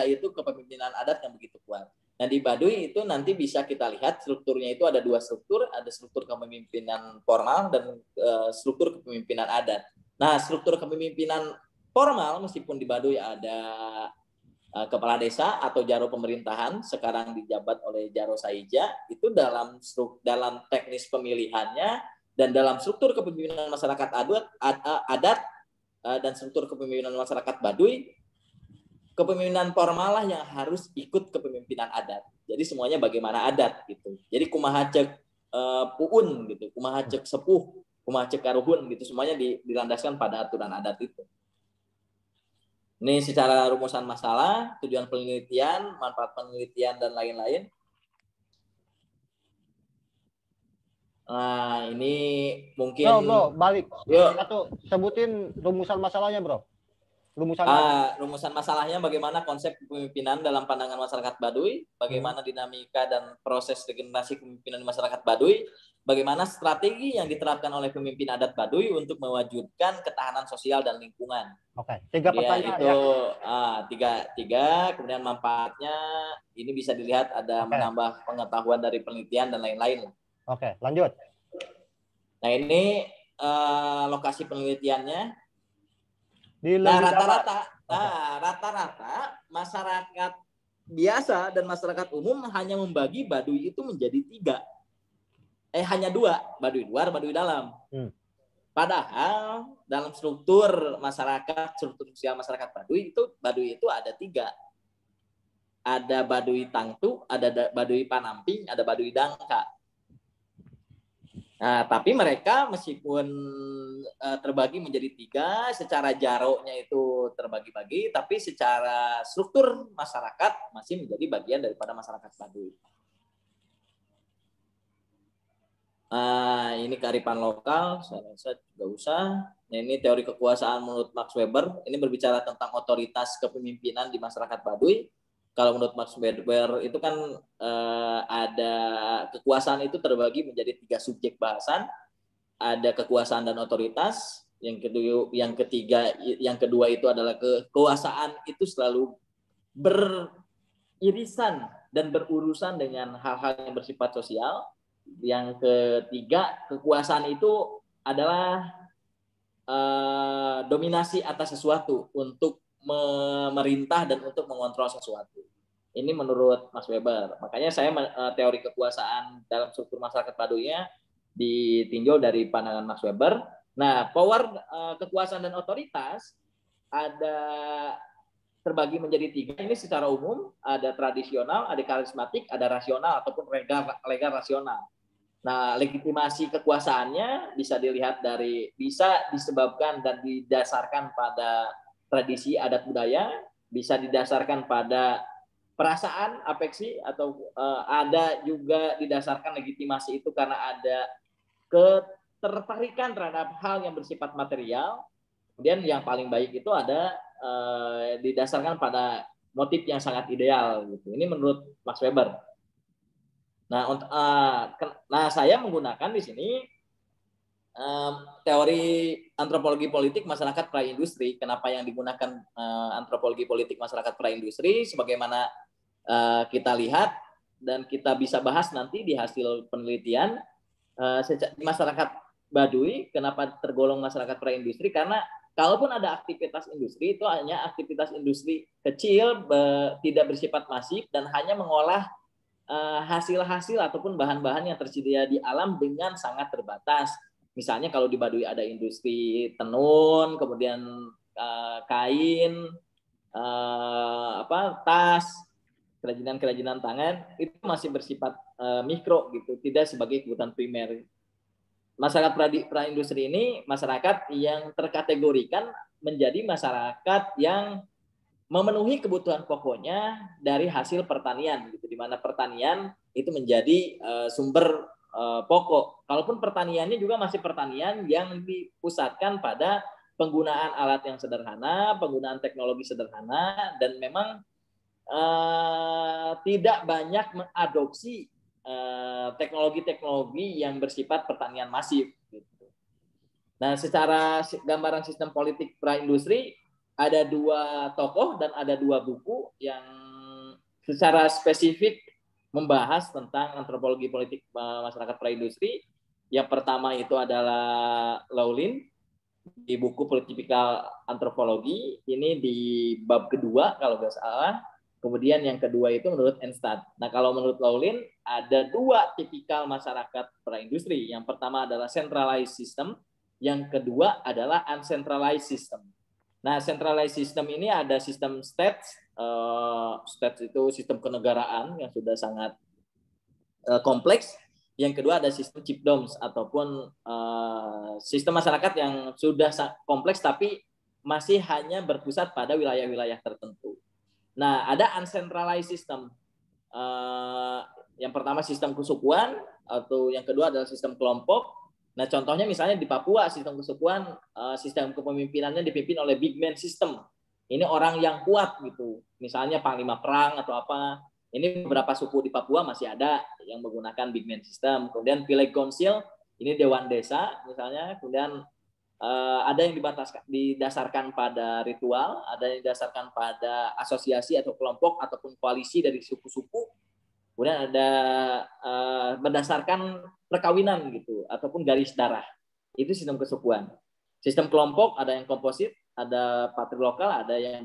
itu kepemimpinan adat yang begitu kuat. Nah, di Baduy itu nanti bisa kita lihat strukturnya itu ada 2 struktur, ada struktur kepemimpinan formal dan struktur kepemimpinan adat. Nah, struktur kepemimpinan formal meskipun di Baduy ada kepala desa atau jaro pemerintahan sekarang dijabat oleh Jaro Saija, itu dalam teknis pemilihannya dan dalam struktur kepemimpinan masyarakat adat dan struktur kepemimpinan masyarakat Baduy, kepemimpinan formal lah yang harus ikut kepemimpinan adat. Jadi semuanya bagaimana adat gitu. Jadi kumaha cek puun gitu, kumaha cek sepuh, kumaha cek karuhun gitu, semuanya dilandaskan pada aturan adat itu. Ini secara rumusan masalah, tujuan penelitian, manfaat penelitian, dan lain-lain. Nah, ini mungkin... Bro, balik. Yuk. Sebutin rumusan masalahnya, bro. Rumusan masalahnya bagaimana konsep kepemimpinan dalam pandangan masyarakat Baduy, bagaimana dinamika dan proses regenerasi kepemimpinan masyarakat Baduy, bagaimana strategi yang diterapkan oleh pemimpin adat Baduy untuk mewujudkan ketahanan sosial dan lingkungan. Oke, 3 pertanyaan itu, ya. Tiga, kemudian manfaatnya ini bisa dilihat ada menambah pengetahuan dari penelitian dan lain-lain. Oke, lanjut. Nah, ini lokasi penelitiannya. Nah, rata-rata masyarakat biasa dan masyarakat umum hanya membagi Baduy itu menjadi 3. Hanya 2, Baduy luar, Baduy dalam. Padahal dalam struktur sosial masyarakat Baduy itu ada 3. Ada Baduy Tangtu, ada Baduy Panamping, ada Baduy Dangka. Nah, tapi mereka meskipun terbagi menjadi 3, secara jaroknya itu terbagi-bagi, tapi secara struktur masyarakat masih menjadi bagian daripada masyarakat Baduy. Ini kearifan lokal, saya rasa juga usah. Nah, ini teori kekuasaan menurut Max Weber. Ini berbicara tentang otoritas kepemimpinan di masyarakat Baduy. Kalau menurut Max Weber itu kan ada kekuasaan itu terbagi menjadi 3 subjek bahasan. Ada kekuasaan dan otoritas. Yang kedua itu adalah kekuasaan itu selalu beririsan dan berurusan dengan hal-hal yang bersifat sosial. Yang ketiga, kekuasaan itu adalah dominasi atas sesuatu untuk memerintah dan untuk mengontrol sesuatu. Ini menurut Mas Weber. Makanya saya teori kekuasaan dalam struktur masyarakat Baduynya ditinjau dari pandangan Mas Weber. Nah, power kekuasaan dan otoritas ada terbagi menjadi 3. Ini secara umum ada tradisional, ada karismatik, ada rasional ataupun legal rasional. Nah, legitimasi kekuasaannya bisa disebabkan dan didasarkan pada tradisi adat budaya, bisa didasarkan pada perasaan afeksi, atau ada juga didasarkan legitimasi itu karena ada ketertarikan terhadap hal yang bersifat material. Kemudian yang paling baik itu ada didasarkan pada motif yang sangat ideal gitu. Ini menurut Max Weber. Nah, saya menggunakan di sini teori antropologi politik masyarakat praindustri. Kenapa yang digunakan antropologi politik masyarakat praindustri? Sebagaimana kita lihat dan kita bisa bahas nanti di hasil penelitian di masyarakat Baduy. Kenapa tergolong masyarakat praindustri? Karena kalaupun ada aktivitas industri, itu hanya aktivitas industri kecil, tidak bersifat masif, dan hanya mengolah hasil-hasil ataupun bahan-bahan yang tersedia di alam dengan sangat terbatas. Misalnya kalau di Baduy ada industri tenun, kemudian kain, tas, kerajinan-kerajinan tangan, itu masih bersifat mikro gitu, tidak sebagai kebutuhan primer. Masyarakat praindustri ini masyarakat yang terkategorikan menjadi masyarakat yang memenuhi kebutuhan pokoknya dari hasil pertanian gitu, di mana pertanian itu menjadi sumber pokok. Kalaupun pertaniannya juga masih pertanian yang dipusatkan pada penggunaan alat yang sederhana, penggunaan teknologi sederhana, dan memang tidak banyak mengadopsi teknologi-teknologi yang bersifat pertanian masif gitu. Nah, secara gambaran sistem politik praindustri ada 2 tokoh dan ada 2 buku yang secara spesifik membahas tentang antropologi politik masyarakat praindustri. Yang pertama itu adalah Laulin di buku Political Antropologi, ini di bab kedua kalau nggak salah. Kemudian yang kedua itu menurut Enstad. Nah, kalau menurut Laulin ada 2 tipikal masyarakat praindustri. Yang pertama adalah centralized system, yang kedua adalah uncentralized system. Nah, centralized system ini ada sistem states. States itu sistem kenegaraan yang sudah sangat kompleks. Yang kedua ada sistem chiefdoms ataupun sistem masyarakat yang sudah kompleks tapi masih hanya berpusat pada wilayah-wilayah tertentu. Nah, ada uncentralized system. Yang pertama sistem kesukuan, atau yang kedua adalah sistem kelompok. Nah, contohnya misalnya di Papua, sistem kesukuan, sistem kepemimpinannya dipimpin oleh big man system. Ini orang yang kuat gitu. Misalnya panglima perang atau apa. Ini beberapa suku di Papua masih ada yang menggunakan big man system. Kemudian village council, ini dewan desa misalnya. Kemudian ada yang didasarkan pada ritual, ada yang didasarkan pada asosiasi atau kelompok ataupun koalisi dari suku-suku. Kemudian ada berdasarkan perkawinan gitu ataupun garis darah. Itu sistem kesukuan. Sistem kelompok ada yang komposit, ada patrilokal, ada yang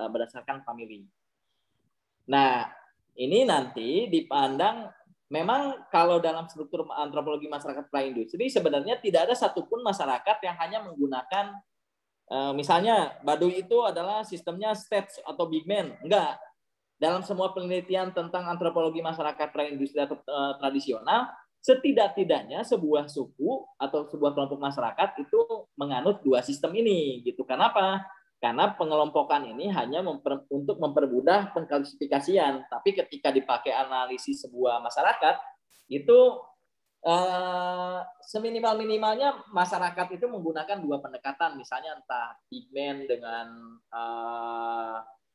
berdasarkan family. Nah, ini nanti dipandang memang kalau dalam struktur antropologi masyarakat praindustri sebenarnya tidak ada satupun masyarakat yang hanya menggunakan misalnya Baduy itu adalah sistemnya states atau big man. Enggak. Dalam semua penelitian tentang antropologi masyarakat praindustri atau tradisional, setidak-tidaknya sebuah suku atau sebuah kelompok masyarakat itu menganut 2 sistem ini gitu. Kenapa? Karena pengelompokan ini hanya untuk mempermudah pengklasifikasian, tapi ketika dipakai analisis sebuah masyarakat itu seminimal-minimalnya masyarakat itu menggunakan 2 pendekatan, misalnya entah pigment dengan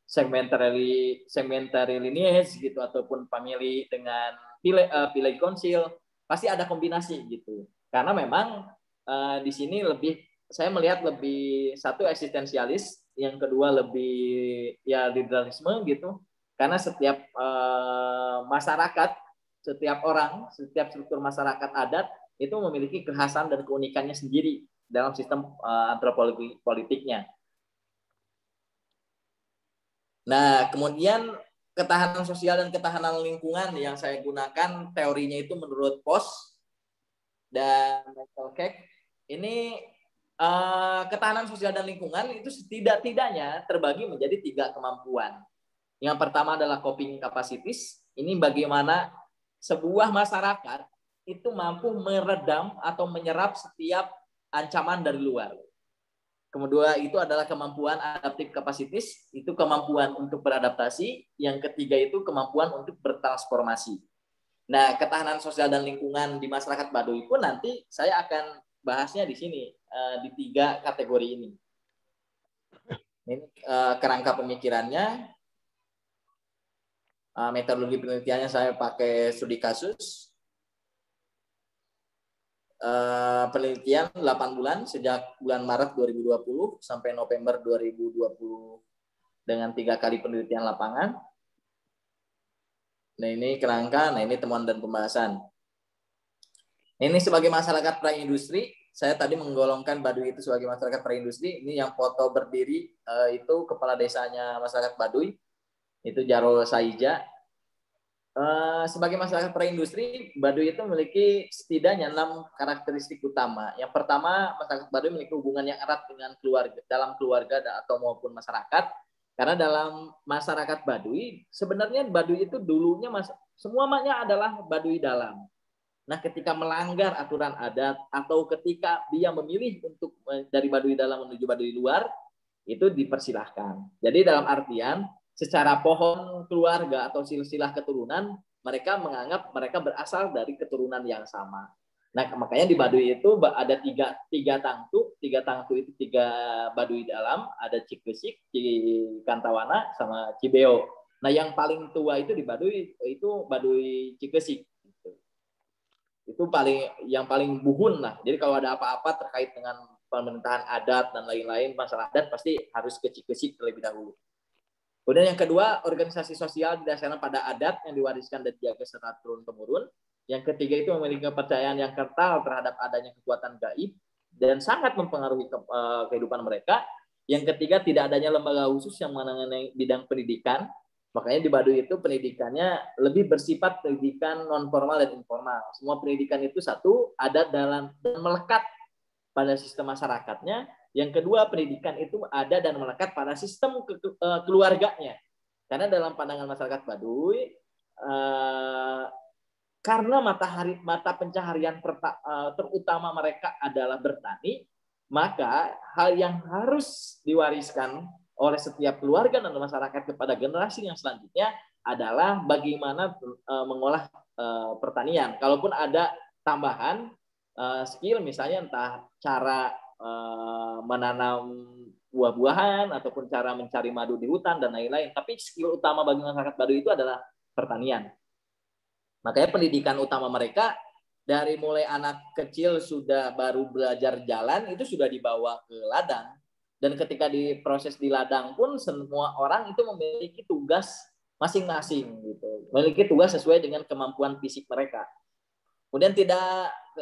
segmentary lineage gitu, ataupun family dengan village council, pasti ada kombinasi gitu. Karena memang di sini saya melihat lebih satu eksistensialis, yang kedua lebih ya liberalisme gitu. Karena setiap masyarakat, setiap orang, setiap struktur masyarakat adat itu memiliki kekhasan dan keunikannya sendiri dalam sistem antropologi politiknya. Nah, kemudian ketahanan sosial dan ketahanan lingkungan yang saya gunakan teorinya itu menurut Post dan Michael Keck. Ini ketahanan sosial dan lingkungan itu setidak-tidaknya terbagi menjadi 3 kemampuan. Yang pertama adalah coping capacities. Ini bagaimana sebuah masyarakat itu mampu meredam atau menyerap setiap ancaman dari luar. Kedua itu adalah kemampuan adaptive capacity, itu kemampuan untuk beradaptasi. Yang ketiga itu kemampuan untuk bertransformasi. Nah, ketahanan sosial dan lingkungan di masyarakat Baduy pun nanti saya akan bahasnya di sini, di 3 kategori ini. Ini kerangka pemikirannya, metodologi penelitiannya saya pakai studi kasus. Penelitian 8 bulan sejak bulan Maret 2020 sampai November 2020 dengan 3 kali penelitian lapangan. Nah, ini kerangka, nah ini temuan dan pembahasan. Ini sebagai masyarakat praindustri, saya tadi menggolongkan Baduy itu sebagai masyarakat praindustri. Ini yang foto berdiri itu kepala desanya masyarakat Baduy, itu Jarol Saija. Sebagai masyarakat praindustri, Baduy itu memiliki setidaknya 6 karakteristik utama. Yang pertama, masyarakat Baduy memiliki hubungan yang erat dengan keluarga, dalam keluarga atau maupun masyarakat. Karena dalam masyarakat Baduy, sebenarnya Baduy itu dulunya semuanya adalah Baduy dalam. Nah, ketika melanggar aturan adat atau ketika dia memilih untuk dari Baduy dalam menuju Baduy luar, itu dipersilahkan. Jadi dalam artian secara pohon keluarga atau silsilah keturunan, mereka menganggap mereka berasal dari keturunan yang sama. Nah, makanya di Baduy itu ada tiga tangtu itu 3 Baduy dalam, ada Cikesik, Cikantawana, sama Cibeo. Nah, yang paling tua itu di Baduy itu Baduy Cikesik. Itu yang paling buhun lah. Jadi kalau ada apa-apa terkait dengan pemerintahan adat dan lain-lain, masalah adat pasti harus ke Cikesik terlebih dahulu. Kemudian yang kedua, organisasi sosial didasarkan pada adat yang diwariskan dan dijaga secara turun-temurun. Yang ketiga itu memiliki kepercayaan yang kental terhadap adanya kekuatan gaib dan sangat mempengaruhi kehidupan mereka. Yang ketiga, tidak adanya lembaga khusus yang menangani bidang pendidikan. Makanya di Baduy itu pendidikannya lebih bersifat pendidikan non formal dan informal. Semua pendidikan itu satu, adat dan melekat pada sistem masyarakatnya. Yang kedua, pendidikan itu ada dan melekat pada sistem keluarganya. Karena dalam pandangan masyarakat Baduy, karena mata pencaharian terutama mereka adalah bertani, maka hal yang harus diwariskan oleh setiap keluarga dan masyarakat kepada generasi yang selanjutnya adalah bagaimana mengolah pertanian. Kalaupun ada tambahan skill, misalnya entah cara menanam buah-buahan ataupun cara mencari madu di hutan dan lain-lain. Tapi skill utama bagi masyarakat Baduy itu adalah pertanian. Makanya pendidikan utama mereka dari mulai anak kecil sudah baru belajar jalan itu sudah dibawa ke ladang. Dan ketika diproses di ladang pun semua orang itu memiliki tugas masing-masing gitu. Memiliki tugas sesuai dengan kemampuan fisik mereka. Kemudian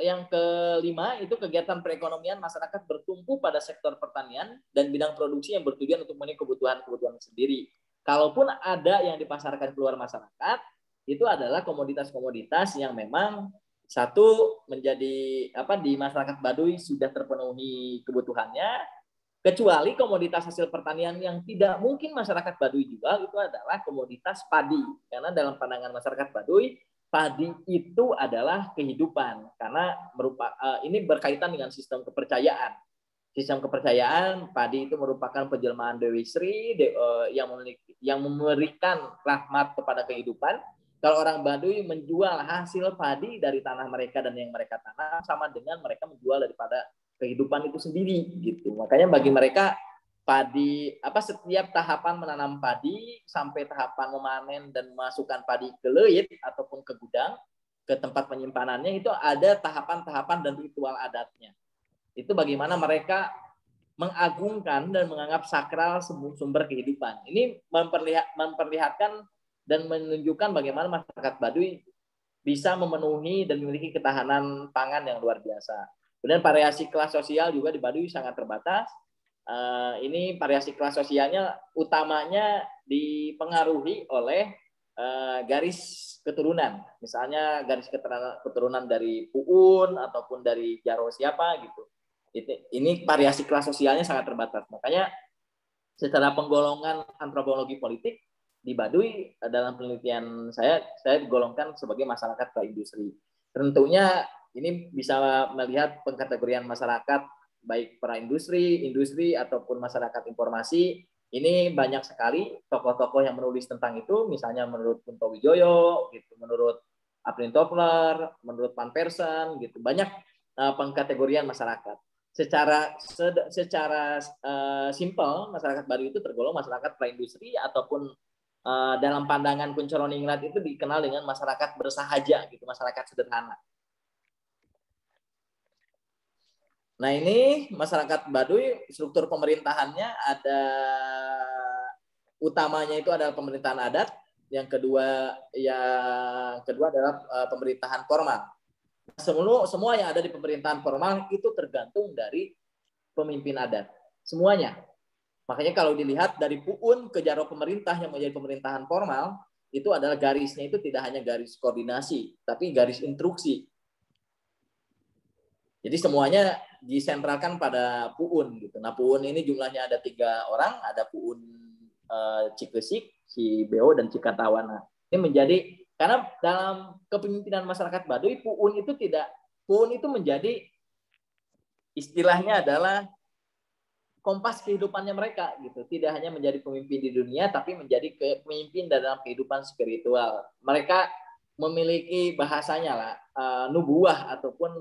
yang kelima itu kegiatan perekonomian masyarakat bertumpu pada sektor pertanian dan bidang produksi yang bertujuan untuk memenuhi kebutuhan sendiri. Kalaupun ada yang dipasarkan keluar masyarakat, itu adalah komoditas-komoditas yang memang satu menjadi di masyarakat Baduy sudah terpenuhi kebutuhannya, kecuali komoditas hasil pertanian yang tidak mungkin masyarakat Baduy jual itu adalah komoditas padi. Karena dalam pandangan masyarakat Baduy, padi itu adalah kehidupan karena ini berkaitan dengan sistem kepercayaan. Sistem kepercayaan padi itu merupakan penjelmaan Dewi Sri yang memberikan rahmat kepada kehidupan. Kalau orang Baduy menjual hasil padi dari tanah mereka dan yang mereka tanam sama dengan mereka menjual daripada kehidupan itu sendiri gitu. Makanya bagi mereka padi setiap tahapan menanam padi sampai tahapan memanen dan memasukkan padi ke leit ataupun ke gudang ke tempat penyimpanannya itu ada tahapan-tahapan dan ritual adatnya. Itu bagaimana mereka mengagungkan dan menganggap sakral sumber kehidupan. Ini memperlihatkan dan menunjukkan bagaimana masyarakat Baduy bisa memenuhi dan memiliki ketahanan pangan yang luar biasa. Kemudian variasi kelas sosial juga di Baduy sangat terbatas. Ini variasi kelas sosialnya utamanya dipengaruhi oleh garis keturunan. Misalnya garis keturunan dari Puun ataupun dari Jaro siapa gitu. Ini variasi kelas sosialnya sangat terbatas. Makanya secara penggolongan antropologi politik di Baduy dalam penelitian saya digolongkan sebagai masyarakat praindustri. Tentunya ini bisa melihat pengkategorian masyarakat baik praindustri, industri ataupun masyarakat informasi. Ini banyak sekali tokoh-tokoh yang menulis tentang itu, misalnya menurut Kunto Wijoyo, gitu, menurut Aprin Topler, menurut Van Persen, gitu. Banyak pengkategorian masyarakat. Secara simpel, masyarakat Baduy itu tergolong masyarakat praindustri ataupun dalam pandangan Kunchoro-Ningrat itu dikenal dengan masyarakat bersahaja, gitu, masyarakat sederhana. Nah, ini masyarakat Baduy, struktur pemerintahannya ada utamanya itu adalah pemerintahan adat, yang kedua adalah pemerintahan formal. Semua yang ada di pemerintahan formal itu tergantung dari pemimpin adat. Semuanya. Makanya kalau dilihat dari Puun ke Jaro pemerintah yang menjadi pemerintahan formal, itu adalah garisnya itu tidak hanya garis koordinasi, tapi garis instruksi. Jadi semuanya disentralkan pada Puun gitu. Nah, Puun ini jumlahnya ada 3 orang, ada Puun Cikesik, si Beo dan Cikatawana. Ini menjadi karena dalam kepemimpinan masyarakat Baduy, Puun itu menjadi istilahnya adalah kompas kehidupannya mereka gitu. Tidak hanya menjadi pemimpin di dunia, tapi menjadi pemimpin dalam kehidupan spiritual. Mereka memiliki bahasanya lah, nubuah ataupun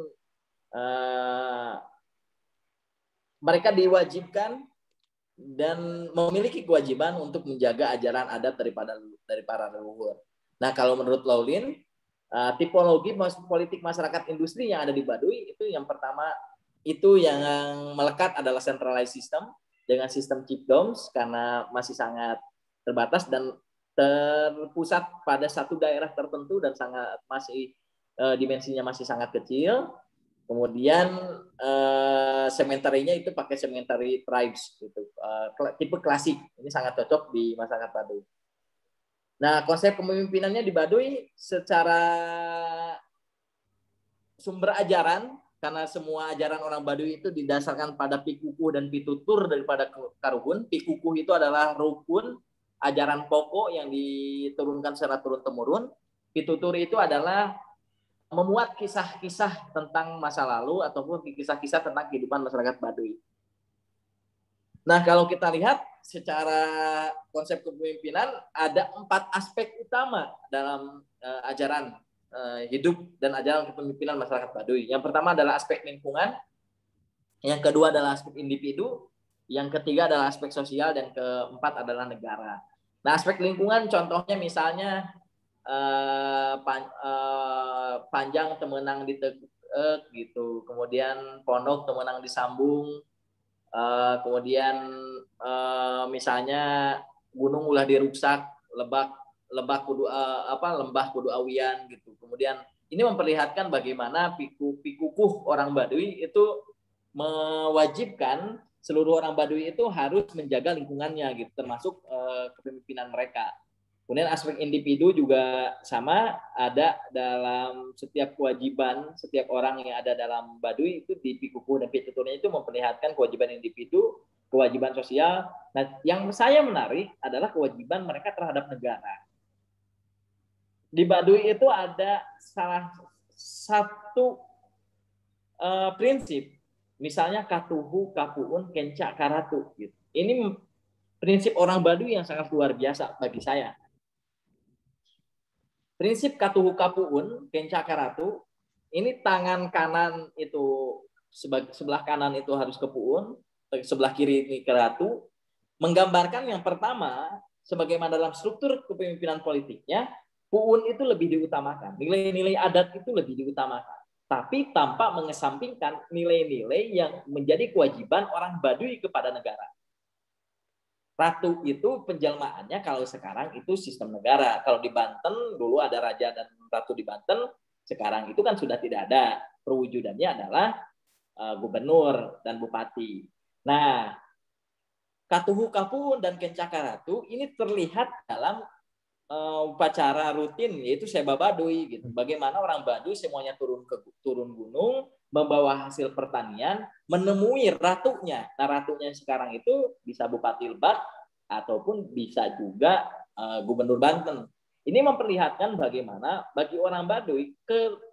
mereka diwajibkan dan memiliki kewajiban untuk menjaga ajaran adat dari para leluhur. Nah, kalau menurut Laulin, tipologi politik masyarakat industri yang ada di Baduy itu yang pertama itu yang melekat adalah centralized system dengan sistem chiefdoms karena masih sangat terbatas dan terpusat pada satu daerah tertentu dan dimensinya masih sangat kecil. Kemudian sementarinya itu pakai sementary tribes gitu, tipe klasik. Ini sangat cocok di masyarakat Baduy. Nah, konsep kepemimpinannya di Baduy secara sumber ajaran, karena semua ajaran orang Baduy itu didasarkan pada pikukuh dan pitutur daripada karuhun. Pikukuh itu adalah rukun ajaran pokok yang diturunkan secara turun-temurun. Pitutur itu adalah memuat kisah-kisah tentang masa lalu ataupun kisah-kisah tentang kehidupan masyarakat Baduy. Nah, kalau kita lihat secara konsep kepemimpinan ada 4 aspek utama dalam ajaran hidup dan ajaran kepemimpinan masyarakat Baduy. Yang pertama adalah aspek lingkungan, yang kedua adalah aspek individu, yang ketiga adalah aspek sosial, dan keempat adalah negara. Nah, aspek lingkungan contohnya misalnya panjang temenang di gitu, kemudian pondok temenang disambung, kemudian misalnya gunung ulah diruksak, lembah kudu awian gitu. Kemudian ini memperlihatkan bagaimana pikukuh orang Baduy itu mewajibkan seluruh orang Baduy itu harus menjaga lingkungannya gitu, termasuk kepemimpinan mereka. Kemudian aspek individu juga sama, ada dalam setiap kewajiban setiap orang yang ada dalam Baduy itu di pikukuh dan pituturnya itu memperlihatkan kewajiban individu, kewajiban sosial. Nah, yang saya menarik adalah kewajiban mereka terhadap negara. Di Baduy itu ada salah satu prinsip, misalnya katuhu, kapuun, kenca, karatu. Gitu. Ini prinsip orang Baduy yang sangat luar biasa bagi saya. Prinsip katuhu kapuun, kenca karatu, ini tangan kanan itu sebelah kanan itu harus ke puun, sebelah kiri ini ke ratu, menggambarkan yang pertama, sebagaimana dalam struktur kepemimpinan politiknya, puun itu lebih diutamakan, nilai-nilai adat itu lebih diutamakan, tapi tanpa mengesampingkan nilai-nilai yang menjadi kewajiban orang Baduy kepada negara. Ratu itu penjelmaannya kalau sekarang itu sistem negara. Kalau di Banten dulu ada raja dan ratu di Banten, sekarang itu kan sudah tidak ada. Perwujudannya adalah gubernur dan bupati. Nah, katuhu kapuun dan kencaka ratu ini terlihat dalam upacara rutin yaitu Seba Baduy gitu. Bagaimana orang Baduy semuanya turun gunung, membawa hasil pertanian, menemui ratunya. Nah, ratunya sekarang itu bisa Bupati Lebak ataupun bisa juga Gubernur Banten. Ini memperlihatkan bagaimana bagi orang Baduy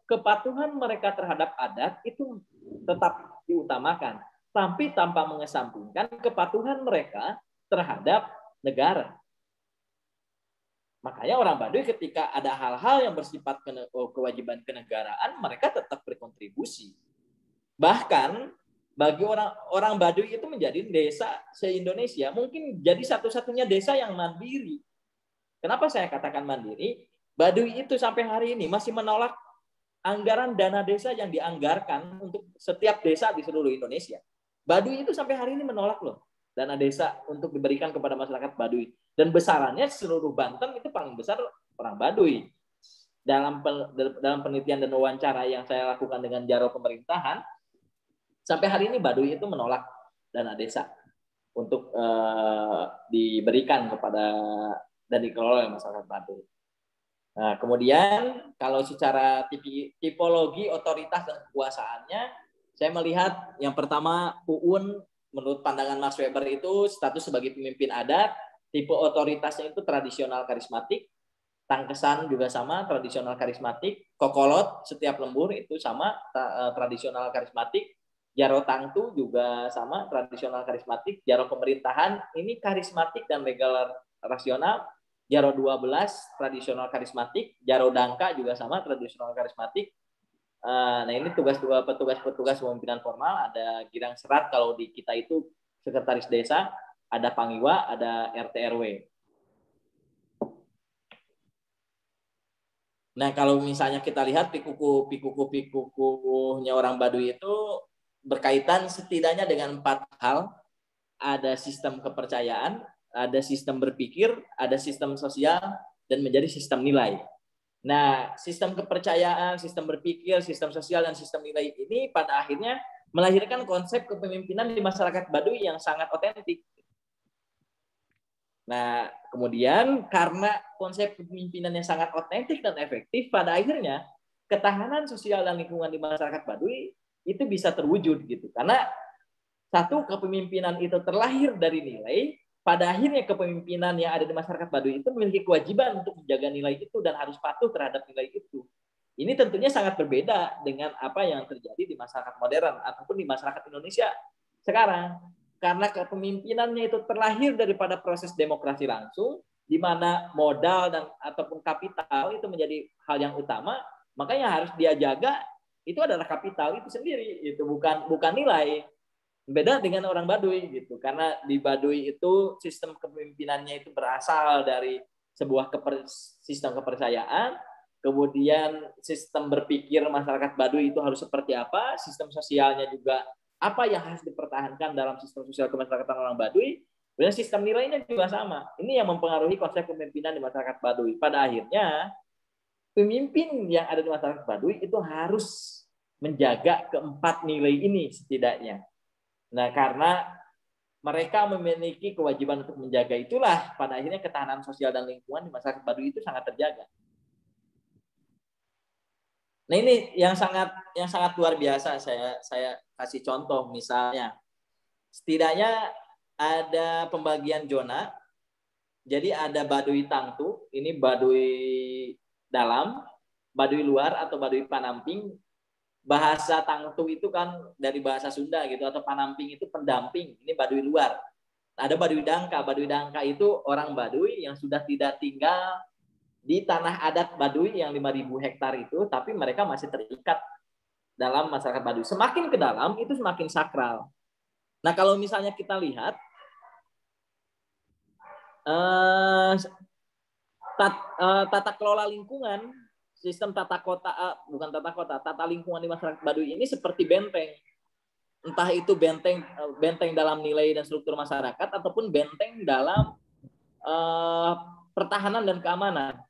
kepatuhan mereka terhadap adat itu tetap diutamakan, tapi tanpa mengesampingkan kepatuhan mereka terhadap negara. Makanya orang Baduy ketika ada hal-hal yang bersifat kewajiban kenegaraan, mereka tetap berkontribusi. Bahkan bagi orang Baduy itu menjadi desa se-Indonesia, mungkin jadi satu-satunya desa yang mandiri. Kenapa saya katakan mandiri? Baduy itu sampai hari ini masih menolak anggaran dana desa yang dianggarkan untuk setiap desa di seluruh Indonesia. Baduy itu sampai hari ini menolak loh dana desa untuk diberikan kepada masyarakat Baduy. Dan besarannya seluruh Banten itu paling besar orang Baduy. Dalam penelitian dan wawancara yang saya lakukan dengan Jaro Pemerintahan, sampai hari ini Baduy itu menolak dana desa untuk diberikan kepada dan dikelola oleh masyarakat Baduy. Nah, kemudian kalau secara tipologi otoritas dan kekuasaannya, saya melihat yang pertama Uun menurut pandangan Max Weber itu status sebagai pemimpin adat, tipe otoritasnya itu tradisional karismatik, Tangkesan juga sama tradisional karismatik, Kokolot setiap lembur itu sama tradisional karismatik, Jaro Tangtu juga sama tradisional karismatik, Jaro Pemerintahan ini karismatik dan legal rasional, Jaro 12 tradisional karismatik, Jaro Dangka juga sama tradisional karismatik. Nah ini petugas pemimpinan formal, ada Girang Serat kalau di kita itu sekretaris desa, ada Pangiwa, ada RT RW. Nah kalau misalnya kita lihat pikukunya orang Baduy itu berkaitan setidaknya dengan 4 hal, ada sistem kepercayaan, ada sistem berpikir, ada sistem sosial, dan menjadi sistem nilai. Nah, sistem kepercayaan, sistem berpikir, sistem sosial, dan sistem nilai ini pada akhirnya melahirkan konsep kepemimpinan di masyarakat Baduy yang sangat otentik. Nah, kemudian karena konsep kepemimpinan yang sangat otentik dan efektif, pada akhirnya ketahanan sosial dan lingkungan di masyarakat Baduy itu bisa terwujud gitu. Karena satu, kepemimpinan itu terlahir dari nilai, pada akhirnya kepemimpinan yang ada di masyarakat Baduy itu memiliki kewajiban untuk menjaga nilai itu dan harus patuh terhadap nilai itu. Ini tentunya sangat berbeda dengan apa yang terjadi di masyarakat modern ataupun di masyarakat Indonesia sekarang. Karena kepemimpinannya itu terlahir daripada proses demokrasi langsung, di mana modal dan ataupun kapital itu menjadi hal yang utama, makanya harus dia jaga itu adalah kapital itu sendiri, itu bukan nilai. Beda dengan orang Baduy gitu, karena di Baduy itu sistem kepemimpinannya itu berasal dari sebuah sistem kepercayaan, kemudian sistem berpikir masyarakat Baduy itu harus seperti apa, sistem sosialnya juga apa yang harus dipertahankan dalam sistem sosial kemasyarakatan orang Baduy, dan sistem nilainya juga sama. Ini yang mempengaruhi konsep kepemimpinan di masyarakat Baduy. Pada akhirnya pemimpin yang ada di masyarakat Baduy itu harus menjaga keempat nilai ini setidaknya. Nah, karena mereka memiliki kewajiban untuk menjaga itulah pada akhirnya ketahanan sosial dan lingkungan di masyarakat Baduy itu sangat terjaga. Nah, ini yang sangat luar biasa, saya kasih contoh misalnya. Setidaknya ada pembagian zona. Jadi ada Baduy Tangtu, ini Baduy dalam, Baduy luar atau Baduy Panamping. Bahasa Tangtu itu kan dari bahasa Sunda gitu, atau Panamping itu pendamping, ini Baduy luar. Ada Baduy Dangka. Baduy Dangka itu orang Baduy yang sudah tidak tinggal di tanah adat Baduy yang 5.000 hektar itu, tapi mereka masih terikat dalam masyarakat Baduy. Semakin ke dalam itu semakin sakral. Nah kalau misalnya kita lihat tata kelola lingkungan, sistem tata lingkungan di masyarakat Baduy ini seperti benteng. Entah itu benteng dalam nilai dan struktur masyarakat ataupun benteng dalam pertahanan dan keamanan.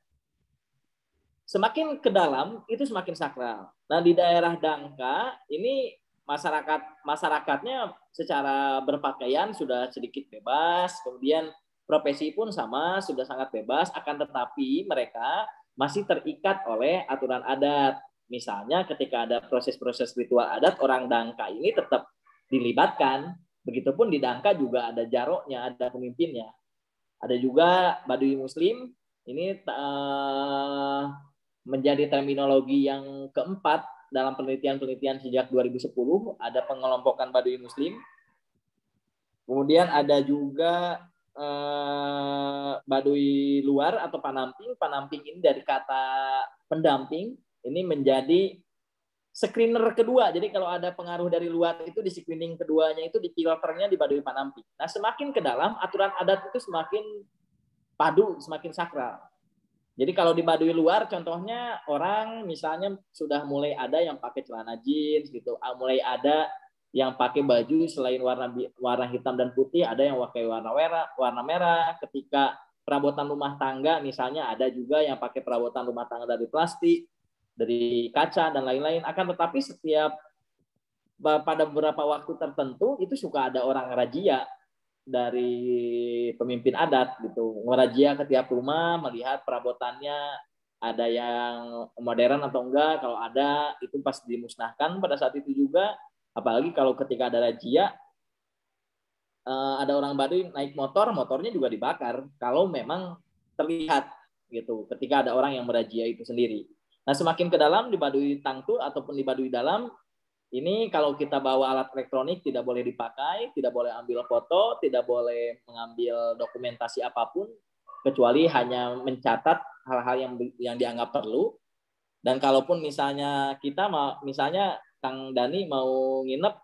Semakin ke dalam itu semakin sakral. Nah, di daerah Dangka ini masyarakatnya secara berpakaian sudah sedikit bebas, kemudian profesi pun sama, sudah sangat bebas, akan tetapi mereka masih terikat oleh aturan adat. Misalnya ketika ada proses-proses ritual adat, orang Dangka ini tetap dilibatkan. Begitupun di Dangka juga ada jaroknya, ada pemimpinnya. Ada juga Baduy Muslim, ini menjadi terminologi yang keempat dalam penelitian-penelitian sejak 2010. Ada pengelompokan Baduy Muslim. Kemudian ada juga Baduy luar atau panamping. Panamping ini dari kata pendamping, ini menjadi screener kedua. Jadi kalau ada pengaruh dari luar itu di screening keduanya itu di filternya di Baduy panamping. Nah, semakin ke dalam aturan adat itu semakin padu, semakin sakral. Jadi kalau di Baduy luar contohnya orang misalnya sudah mulai ada yang pakai celana jeans gitu, mulai ada yang pakai baju selain warna hitam dan putih, ada yang pakai warna merah. Ketika perabotan rumah tangga misalnya ada juga yang pakai perabotan rumah tangga dari plastik, dari kaca dan lain-lain. Akan tetapi setiap pada beberapa waktu tertentu itu suka ada orang razia dari pemimpin adat gitu, ngerazia ke tiap rumah melihat perabotannya ada yang modern atau enggak. Kalau ada itu pas dimusnahkan pada saat itu juga. Apalagi kalau ketika ada razia ada orang Baduy naik motornya juga dibakar kalau memang terlihat gitu ketika ada orang yang merazia itu sendiri. Nah, semakin ke dalam di Baduy Tangtu ataupun di Baduy dalam ini kalau kita bawa alat elektronik tidak boleh dipakai, tidak boleh ambil foto, tidak boleh mengambil dokumentasi apapun kecuali hanya mencatat hal-hal yang dianggap perlu. Dan kalaupun misalnya misalnya Kang Dani mau nginep,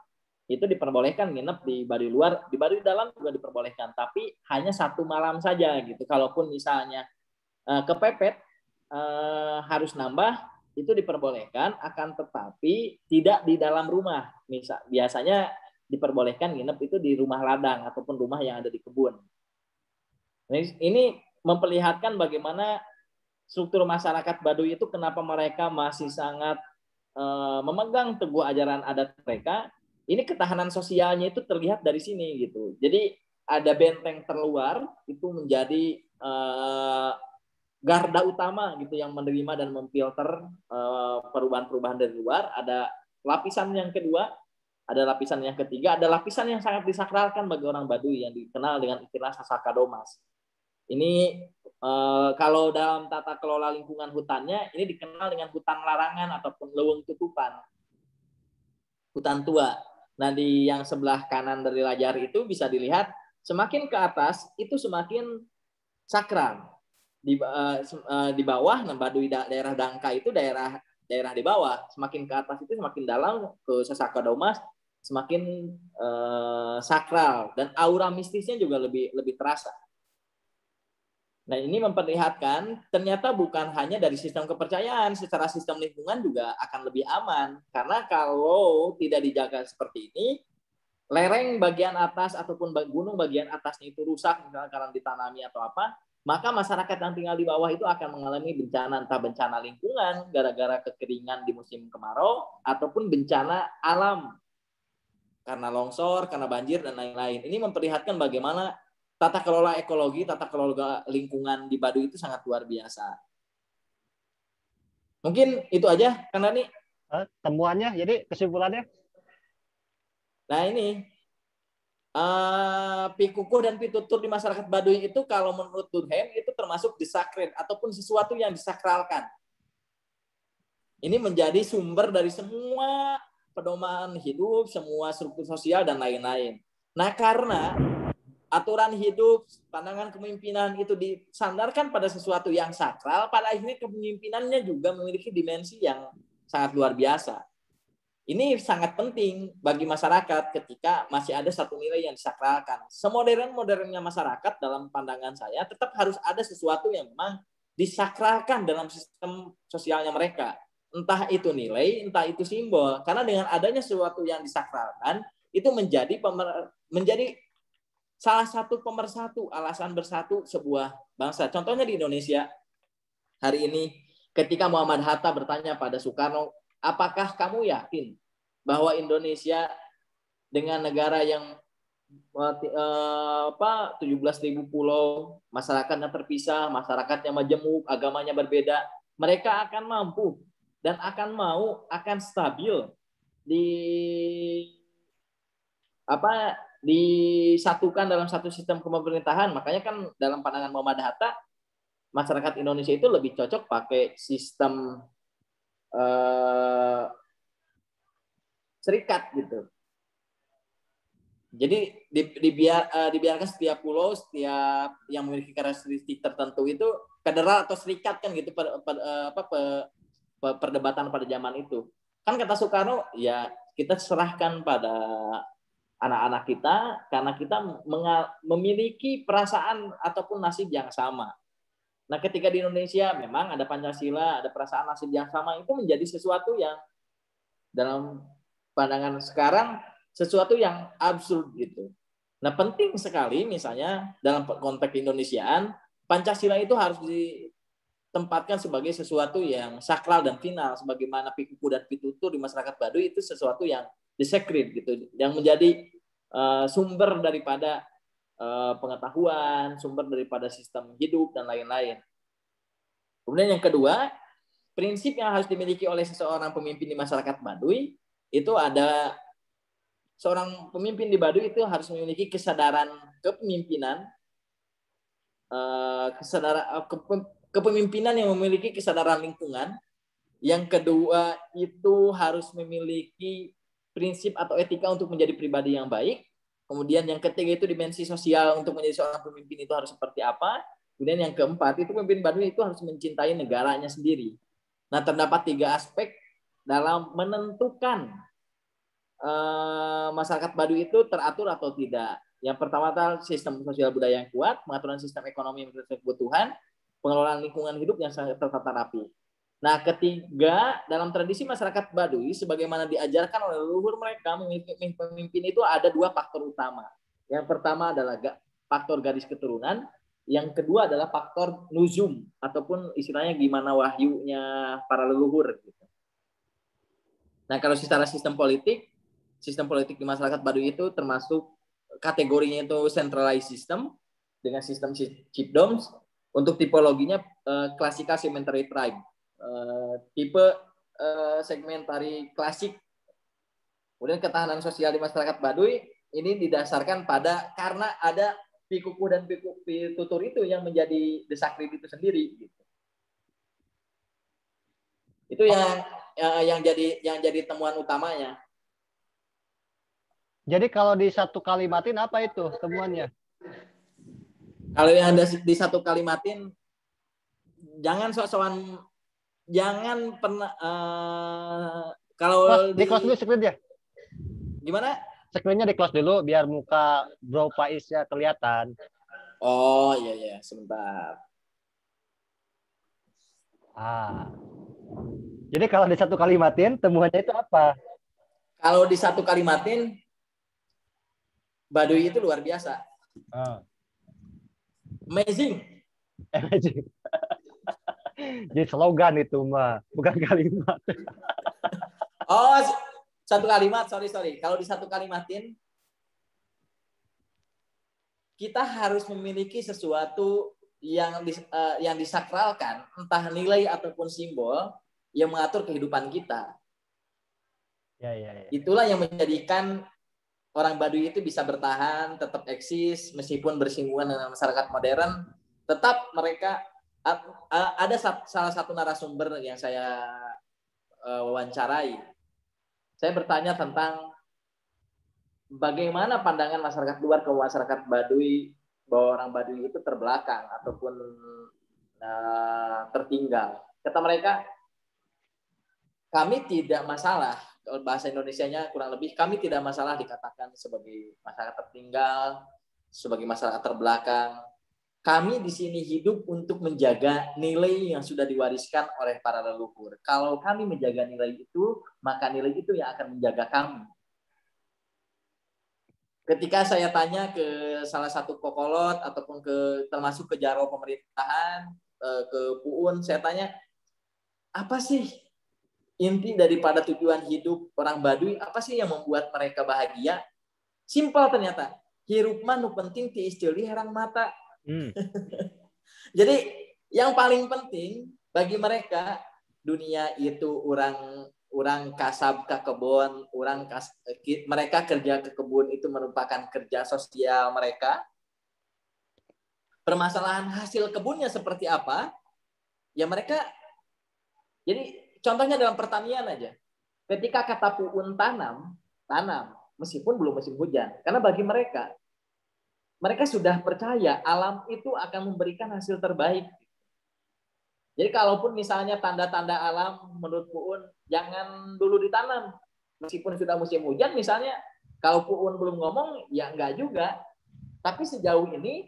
itu diperbolehkan nginep di Baduy luar, di Baduy dalam juga diperbolehkan, tapi hanya 1 malam saja gitu. Kalaupun misalnya kepepet harus nambah, itu diperbolehkan, akan tetapi tidak di dalam rumah. Biasanya diperbolehkan nginep itu di rumah ladang ataupun rumah yang ada di kebun. Ini memperlihatkan bagaimana struktur masyarakat Baduy itu kenapa mereka masih sangat memegang teguh ajaran adat mereka. Ini ketahanan sosialnya itu terlihat dari sini gitu. Jadi ada benteng terluar itu menjadi garda utama gitu yang menerima dan memfilter perubahan-perubahan dari luar. Ada lapisan yang kedua, ada lapisan yang ketiga, ada lapisan yang sangat disakralkan bagi orang Baduy yang dikenal dengan istilah Sasaka Domas. Ini kalau dalam tata kelola lingkungan hutannya ini dikenal dengan hutan larangan ataupun leuweung tutupan, hutan tua. Nah, di yang sebelah kanan dari layar itu bisa dilihat semakin ke atas itu semakin sakral. Di bawah, nah Baduy daerah Dangka itu daerah di bawah, semakin ke atas itu semakin dalam ke Sasaka Domas semakin sakral dan aura mistisnya juga lebih terasa. Nah, ini memperlihatkan ternyata bukan hanya dari sistem kepercayaan, secara sistem lingkungan juga akan lebih aman. Karena kalau tidak dijaga seperti ini, lereng bagian atas ataupun gunung bagian atasnya itu rusak, misalnya karena ditanami atau apa, maka masyarakat yang tinggal di bawah itu akan mengalami bencana, entah bencana lingkungan, gara-gara kekeringan di musim kemarau, ataupun bencana alam, karena longsor, karena banjir, dan lain-lain. Ini memperlihatkan bagaimana tata kelola ekologi, tata kelola lingkungan di Baduy itu sangat luar biasa. Mungkin itu aja, karena nih temuannya, jadi kesimpulannya. Nah ini, pikukuh dan pitutur di masyarakat Baduy itu kalau menurut Durkheim itu termasuk disakred ataupun sesuatu yang disakralkan. Ini menjadi sumber dari semua pedoman hidup, semua struktur sosial, dan lain-lain. Nah, karena aturan hidup, pandangan kepemimpinan itu disandarkan pada sesuatu yang sakral, pada akhirnya kepemimpinannya juga memiliki dimensi yang sangat luar biasa. Ini sangat penting bagi masyarakat ketika masih ada satu nilai yang disakralkan. Semodern-modernnya masyarakat dalam pandangan saya tetap harus ada sesuatu yang memang disakralkan dalam sistem sosialnya mereka. Entah itu nilai, entah itu simbol. Karena dengan adanya sesuatu yang disakralkan, itu menjadi salah satu pemersatu, alasan bersatu sebuah bangsa. Contohnya di Indonesia hari ini, ketika Muhammad Hatta bertanya pada Soekarno, apakah kamu yakin bahwa Indonesia dengan negara yang 17.000 pulau, masyarakatnya terpisah, masyarakatnya majemuk, agamanya berbeda, mereka akan mampu dan akan stabil disatukan dalam satu sistem pemerintahan. Makanya kan dalam pandangan Muhammad Hatta masyarakat Indonesia itu lebih cocok pakai sistem serikat gitu. Jadi dibiarkan setiap pulau, setiap yang memiliki karakteristik tertentu itu federal atau serikat kan gitu perdebatan pada zaman itu. Kan kata Soekarno, ya kita serahkan pada anak-anak kita karena kita memiliki perasaan ataupun nasib yang sama. Nah, ketika di Indonesia memang ada Pancasila, ada perasaan nasib yang sama, itu menjadi sesuatu yang dalam pandangan sekarang sesuatu yang absurd gitu. Nah, penting sekali misalnya dalam konteks Indonesiaan, Pancasila itu harus ditempatkan sebagai sesuatu yang sakral dan final, sebagaimana Pikuku dan Pitutur di masyarakat Baduy itu sesuatu yang sacred gitu, yang menjadi sumber daripada pengetahuan, sumber daripada sistem hidup dan lain-lain. Kemudian yang kedua, prinsip yang harus dimiliki oleh seseorang pemimpin di masyarakat Baduy itu ada seorang pemimpin di Baduy itu harus memiliki kesadaran kepemimpinan, kepemimpinan yang memiliki kesadaran lingkungan. Yang kedua itu harus memiliki prinsip atau etika untuk menjadi pribadi yang baik. Kemudian yang ketiga itu dimensi sosial untuk menjadi seorang pemimpin itu harus seperti apa. Kemudian yang keempat itu pemimpin Baduy itu harus mencintai negaranya sendiri. Nah, terdapat 3 aspek dalam menentukan masyarakat Baduy itu teratur atau tidak. Yang pertama adalah sistem sosial budaya yang kuat, pengaturan sistem ekonomi yang sesuai kebutuhan, pengelolaan lingkungan hidup yang sangat tertata rapi. Nah, ketiga, dalam tradisi masyarakat Baduy, sebagaimana diajarkan oleh leluhur mereka, memiliki pemimpin itu ada 2 faktor utama. Yang pertama adalah faktor garis keturunan, yang kedua adalah faktor nuzum, ataupun istilahnya gimana wahyunya para leluhur. Nah, kalau secara sistem politik di masyarakat Baduy itu termasuk kategorinya itu centralized system dengan sistem chiefdoms. Untuk tipologinya classical segmentary tribe, tipe segmentari klasik. Kemudian ketahanan sosial di masyarakat Baduy ini didasarkan pada karena ada Pikuku dan Pitutur itu yang menjadi desakrit itu sendiri. Itu yang jadi temuan utamanya. Jadi kalau di satu kalimatin apa itu temuannya? Kalau yang di satu kalimatin, jangan sok-sokan, jangan pernah kalau di close dulu screen-nya. Gimana? Screen-nya di close dulu biar muka Bro Faiznya kelihatan. Oh iya, sebentar. Jadi kalau di satu kalimatin temuannya itu apa? Kalau di satu kalimatin, Baduy itu luar biasa. Amazing. Jadi slogan itu mah, bukan kalimat. Oh, satu kalimat, sorry. Kalau di satu kalimatin, kita harus memiliki sesuatu yang disakralkan, entah nilai ataupun simbol yang mengatur kehidupan kita. Ya. Itulah yang menjadikan orang Baduy itu bisa bertahan, tetap eksis, meskipun bersinggungan dengan masyarakat modern, tetap mereka ada salah satu narasumber yang saya wawancarai. Saya bertanya tentang bagaimana pandangan masyarakat luar ke masyarakat Baduy, bahwa orang Baduy itu terbelakang ataupun tertinggal. Kata mereka, kami tidak masalah, bahasa Indonesianya kurang lebih, kami tidak masalah dikatakan sebagai masyarakat tertinggal, sebagai masyarakat terbelakang. Kami di sini hidup untuk menjaga nilai yang sudah diwariskan oleh para leluhur. Kalau kami menjaga nilai itu, maka nilai itu yang akan menjaga kami. Ketika saya tanya ke salah satu kokolot ataupun termasuk ke jaro pemerintahan, ke Puun, saya tanya, apa sih inti daripada tujuan hidup orang Baduy? Apa sih yang membuat mereka bahagia? Simpel ternyata. Hirup mah nu penting ti istilah herang mata. Jadi yang paling penting bagi mereka, dunia itu orang kasab ke kebun, mereka kerja ke kebun itu merupakan kerja sosial mereka. permasalahan hasil kebunnya seperti apa, ya mereka, jadi contohnya dalam pertanian aja. Ketika kata Puun tanam, meskipun belum musim hujan. Karena bagi mereka sudah percaya alam itu akan memberikan hasil terbaik. Jadi kalaupun misalnya tanda-tanda alam menurut Puun, jangan dulu ditanam. Meskipun sudah musim hujan misalnya, kalau Puun belum ngomong, ya enggak juga. Tapi sejauh ini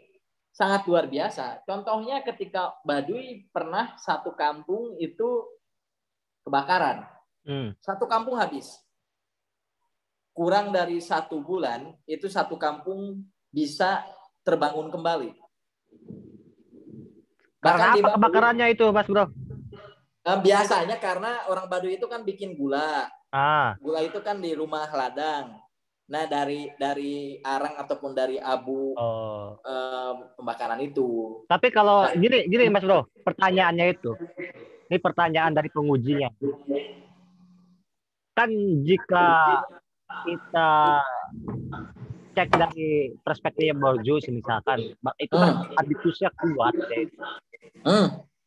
sangat luar biasa. Contohnya ketika Baduy pernah satu kampung itu kebakaran. Satu kampung habis. Kurang dari 1 bulan, itu satu kampung bisa terbangun kembali. Karena apa kebakarannya itu, Mas Bro? Biasanya karena orang Baduy itu kan bikin gula. Gula itu kan di rumah ladang. Nah, dari arang ataupun dari abu pembakaran itu. Tapi kalau gini Mas Bro, pertanyaannya itu. Ini pertanyaan dari pengujinya. Kan jika kita cek dari perspektif Borges misalkan, itu kan habitusnya kuat,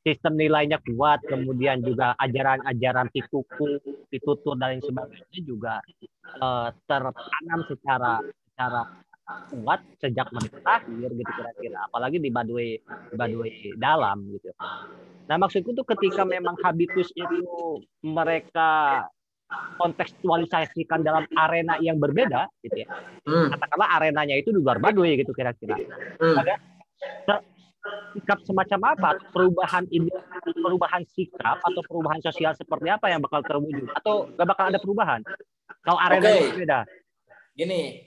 sistem nilainya kuat, kemudian juga ajaran-ajaran pitutur dan lain sebagainya juga tertanam secara kuat sejak mereka lahir gitu kira-kira, apalagi di Baduy dalam gitu. Nah maksudku tuh ketika memang habitus itu mereka kontekstualisasikan dalam arena yang berbeda gitu ya, katakanlah arenanya itu di luar Baduy gitu kira-kira, ada sikap semacam apa, perubahan sikap atau perubahan sosial seperti apa yang bakal terwujud, atau nggak bakal ada perubahan kalau arenanya berbeda? Gini,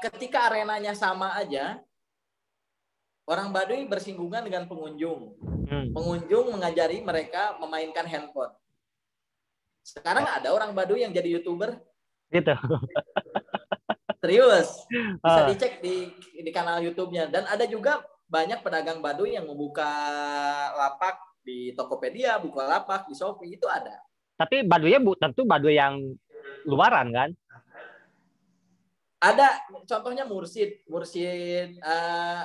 ketika arenanya sama aja, orang Baduy bersinggungan dengan pengunjung. Pengunjung mengajari mereka memainkan handphone. Sekarang ada orang Baduy yang jadi YouTuber. Gitu. Serius. Bisa dicek di kanal YouTube-nya. Dan ada juga banyak pedagang Baduy yang membuka lapak di Tokopedia, buka lapak di Shopee, itu ada. Tapi Baduy-nya tentu Baduy yang luaran kan? Ada, contohnya Mursid,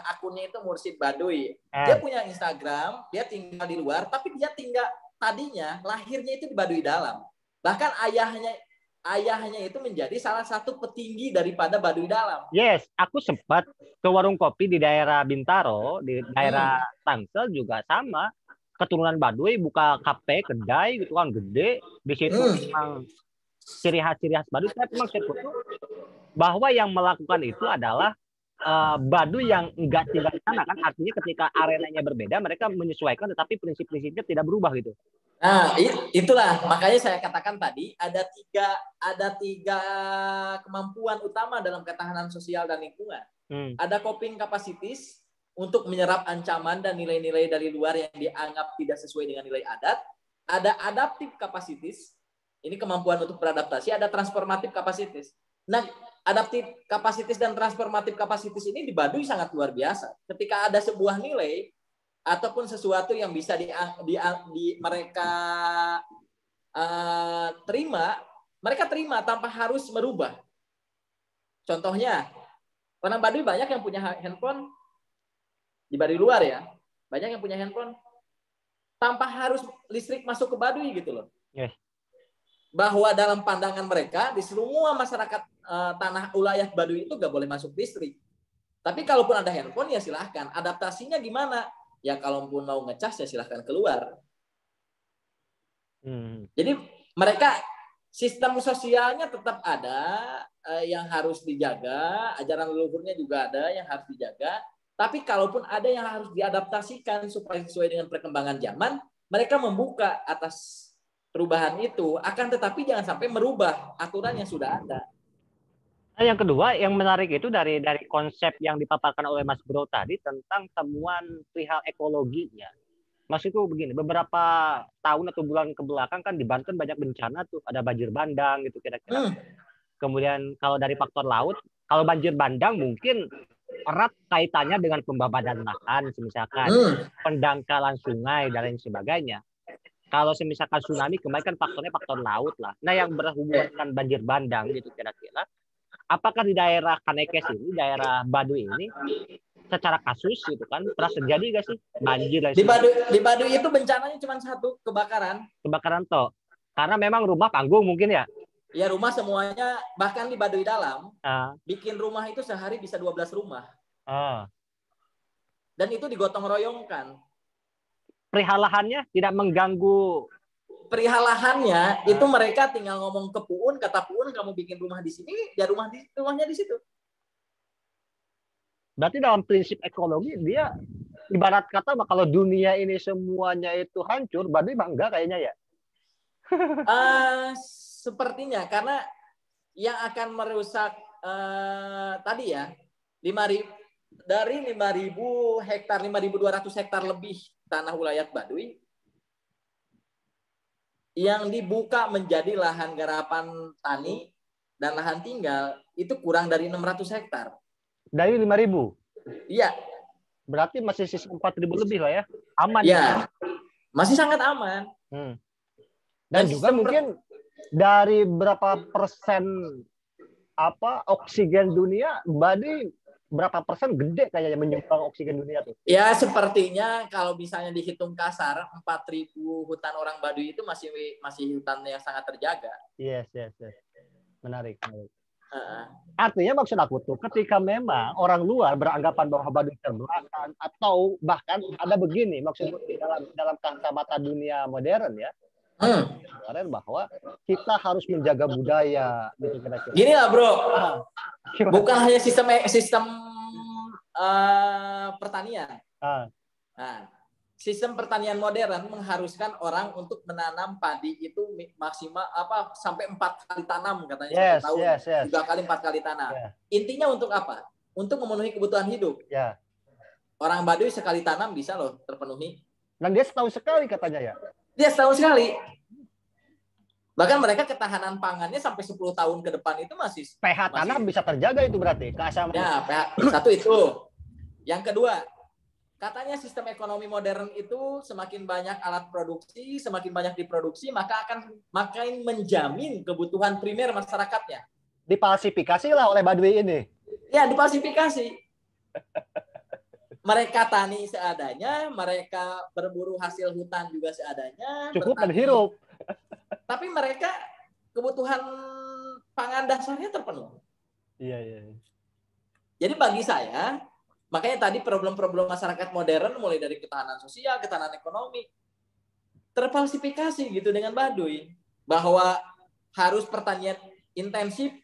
akunnya itu Mursid Baduy. Dia punya Instagram, dia tinggal di luar, tapi dia tadinya lahirnya itu di Baduy dalam. Bahkan ayahnya itu menjadi salah satu petinggi daripada Baduy dalam. Yes, aku sempat ke warung kopi di daerah Bintaro, di daerah Tangsel juga sama. Keturunan Baduy buka kafe, kedai gitu kan, gede. Di situ memang ciri khas Baduy. Tapi memang saya foto bahwa yang melakukan itu adalah Baduy yang enggak tinggal di sana kan, artinya ketika arenanya berbeda mereka menyesuaikan tetapi prinsip-prinsipnya tidak berubah gitu. Nah, itulah makanya saya katakan tadi ada tiga kemampuan utama dalam ketahanan sosial dan lingkungan. Ada coping capacities untuk menyerap ancaman dan nilai-nilai dari luar yang dianggap tidak sesuai dengan nilai adat. Ada adaptive capacities, ini kemampuan untuk beradaptasi. Ada transformative capacities. Nah, adaptive capacities dan transformative capacities ini di Baduy sangat luar biasa. Ketika ada sebuah nilai ataupun sesuatu yang bisa mereka mereka terima tanpa harus merubah. Contohnya, orang Baduy banyak yang punya handphone di Baduy luar ya, banyak yang punya handphone tanpa harus listrik masuk ke Baduy gitu loh. Yes. Bahwa dalam pandangan mereka di semua masyarakat tanah wilayah Baduy itu gak boleh masuk listrik. Tapi kalaupun ada handphone ya silahkan. Adaptasinya gimana? Ya kalaupun mau ngecas ya silahkan keluar. Jadi mereka sistem sosialnya tetap ada yang harus dijaga, ajaran leluhurnya juga ada yang harus dijaga. Tapi kalaupun ada yang harus diadaptasikan supaya sesuai dengan perkembangan zaman, mereka membuka atas perubahan itu. Akan tetapi jangan sampai merubah aturan yang sudah ada. Nah, yang kedua yang menarik itu dari konsep yang dipaparkan oleh Mas Bro tadi tentang temuan perihal ekologinya. Maksudku begini, beberapa tahun atau bulan ke belakang kan di Banten banyak bencana tuh, ada banjir bandang gitu kira-kira. Kemudian kalau dari faktor laut, kalau banjir bandang mungkin erat kaitannya dengan pembabadan lahan, misalkan pendangkalan sungai dan lain sebagainya. Kalau misalkan tsunami kemarin kan faktornya faktor laut lah. Nah yang berhubungan dengan banjir bandang gitu kira-kira, apakah di daerah Kanekes ini, daerah Baduy ini, secara kasus gitu kan pernah terjadi gak sih banjir dan Di Baduy itu bencananya cuma satu, kebakaran toh karena memang rumah panggung mungkin ya. Ya rumah semuanya, bahkan di Baduy Dalam Ah, bikin rumah itu sehari bisa 12 rumah. ah. Dan itu digotong royongkan. Perihal lahannya tidak mengganggu. Perihal lahannya itu mereka tinggal ngomong ke Puun, kata Puun kamu bikin rumah di sini, ya rumahnya di situ. Berarti dalam prinsip ekologi dia ibarat kata kalau dunia ini semuanya itu hancur, Baduy mah enggak kayaknya ya. Sepertinya karena yang akan merusak tadi ya 5.000 dari 5.000 hektar 5.200 hektar lebih tanah wilayah Baduy yang dibuka menjadi lahan garapan tani dan lahan tinggal itu kurang dari 600 hektar. Dari 5.000. Iya. Berarti masih sisa 4.000 lebih lah ya. Aman ya. Masih sangat aman. Dan juga mungkin dari berapa persen oksigen dunia, Baduy berapa persen gede kayaknya menyumbang oksigen dunia tuh. Ya sepertinya kalau misalnya dihitung kasar 4.000 hutan orang Baduy itu masih hutan yang sangat terjaga. Yes. Menarik. Artinya maksud aku tuh ketika memang orang luar beranggapan bahwa Baduy terbelakang atau bahkan ada begini maksudnya dalam kacamata dunia modern ya. Kemarin bahwa kita harus menjaga budaya gitu kira-kira. Gini lah bro, bukan hanya sistem pertanian. Nah, sistem pertanian modern mengharuskan orang untuk menanam padi itu maksimal sampai 4 kali tanam katanya 1 tahun. 3 kali 4 kali tanam. Intinya untuk apa? Untuk memenuhi kebutuhan hidup. Orang Baduy sekali tanam bisa loh terpenuhi. Dan dia setahun sekali katanya ya. Dia setahun sekali. Bahkan mereka ketahanan pangannya sampai 10 tahun ke depan itu masih pH tanah bisa terjaga itu berarti keasaman. Ya, satu itu. Yang kedua, katanya sistem ekonomi modern itu semakin banyak alat produksi, semakin banyak diproduksi, maka akan makin menjamin kebutuhan primer masyarakatnya. Dipalsifikasi lah oleh Baduy ini. Ya, dipalsifikasi. Mereka tani seadanya, mereka berburu hasil hutan juga seadanya. Cukup dan hirup. Tapi mereka kebutuhan pangan dasarnya terpenuhi. Iya. Jadi bagi saya, makanya tadi problem-problem masyarakat modern mulai dari ketahanan sosial, ketahanan ekonomi, terfalsifikasi gitu dengan Baduy. Bahwa harus pertanian intensif,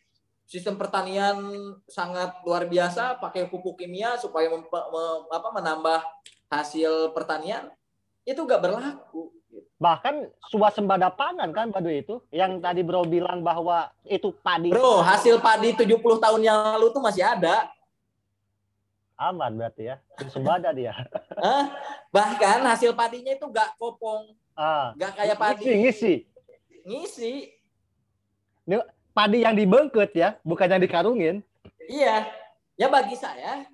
sistem pertanian sangat luar biasa, pakai pupuk kimia supaya menambah hasil pertanian, itu nggak berlaku. Bahkan swasembada pangan kan Baduy itu, yang tadi bro bilang bahwa itu padi. Bro, hasil padi 70 tahun yang lalu tuh masih ada. Aman berarti ya, swasembada dia. Bahkan hasil padinya itu nggak kopong, nggak kayak padi. Ngisi. Ini padi yang dibengket ya, bukan yang dikarungin. Iya, ya bagi saya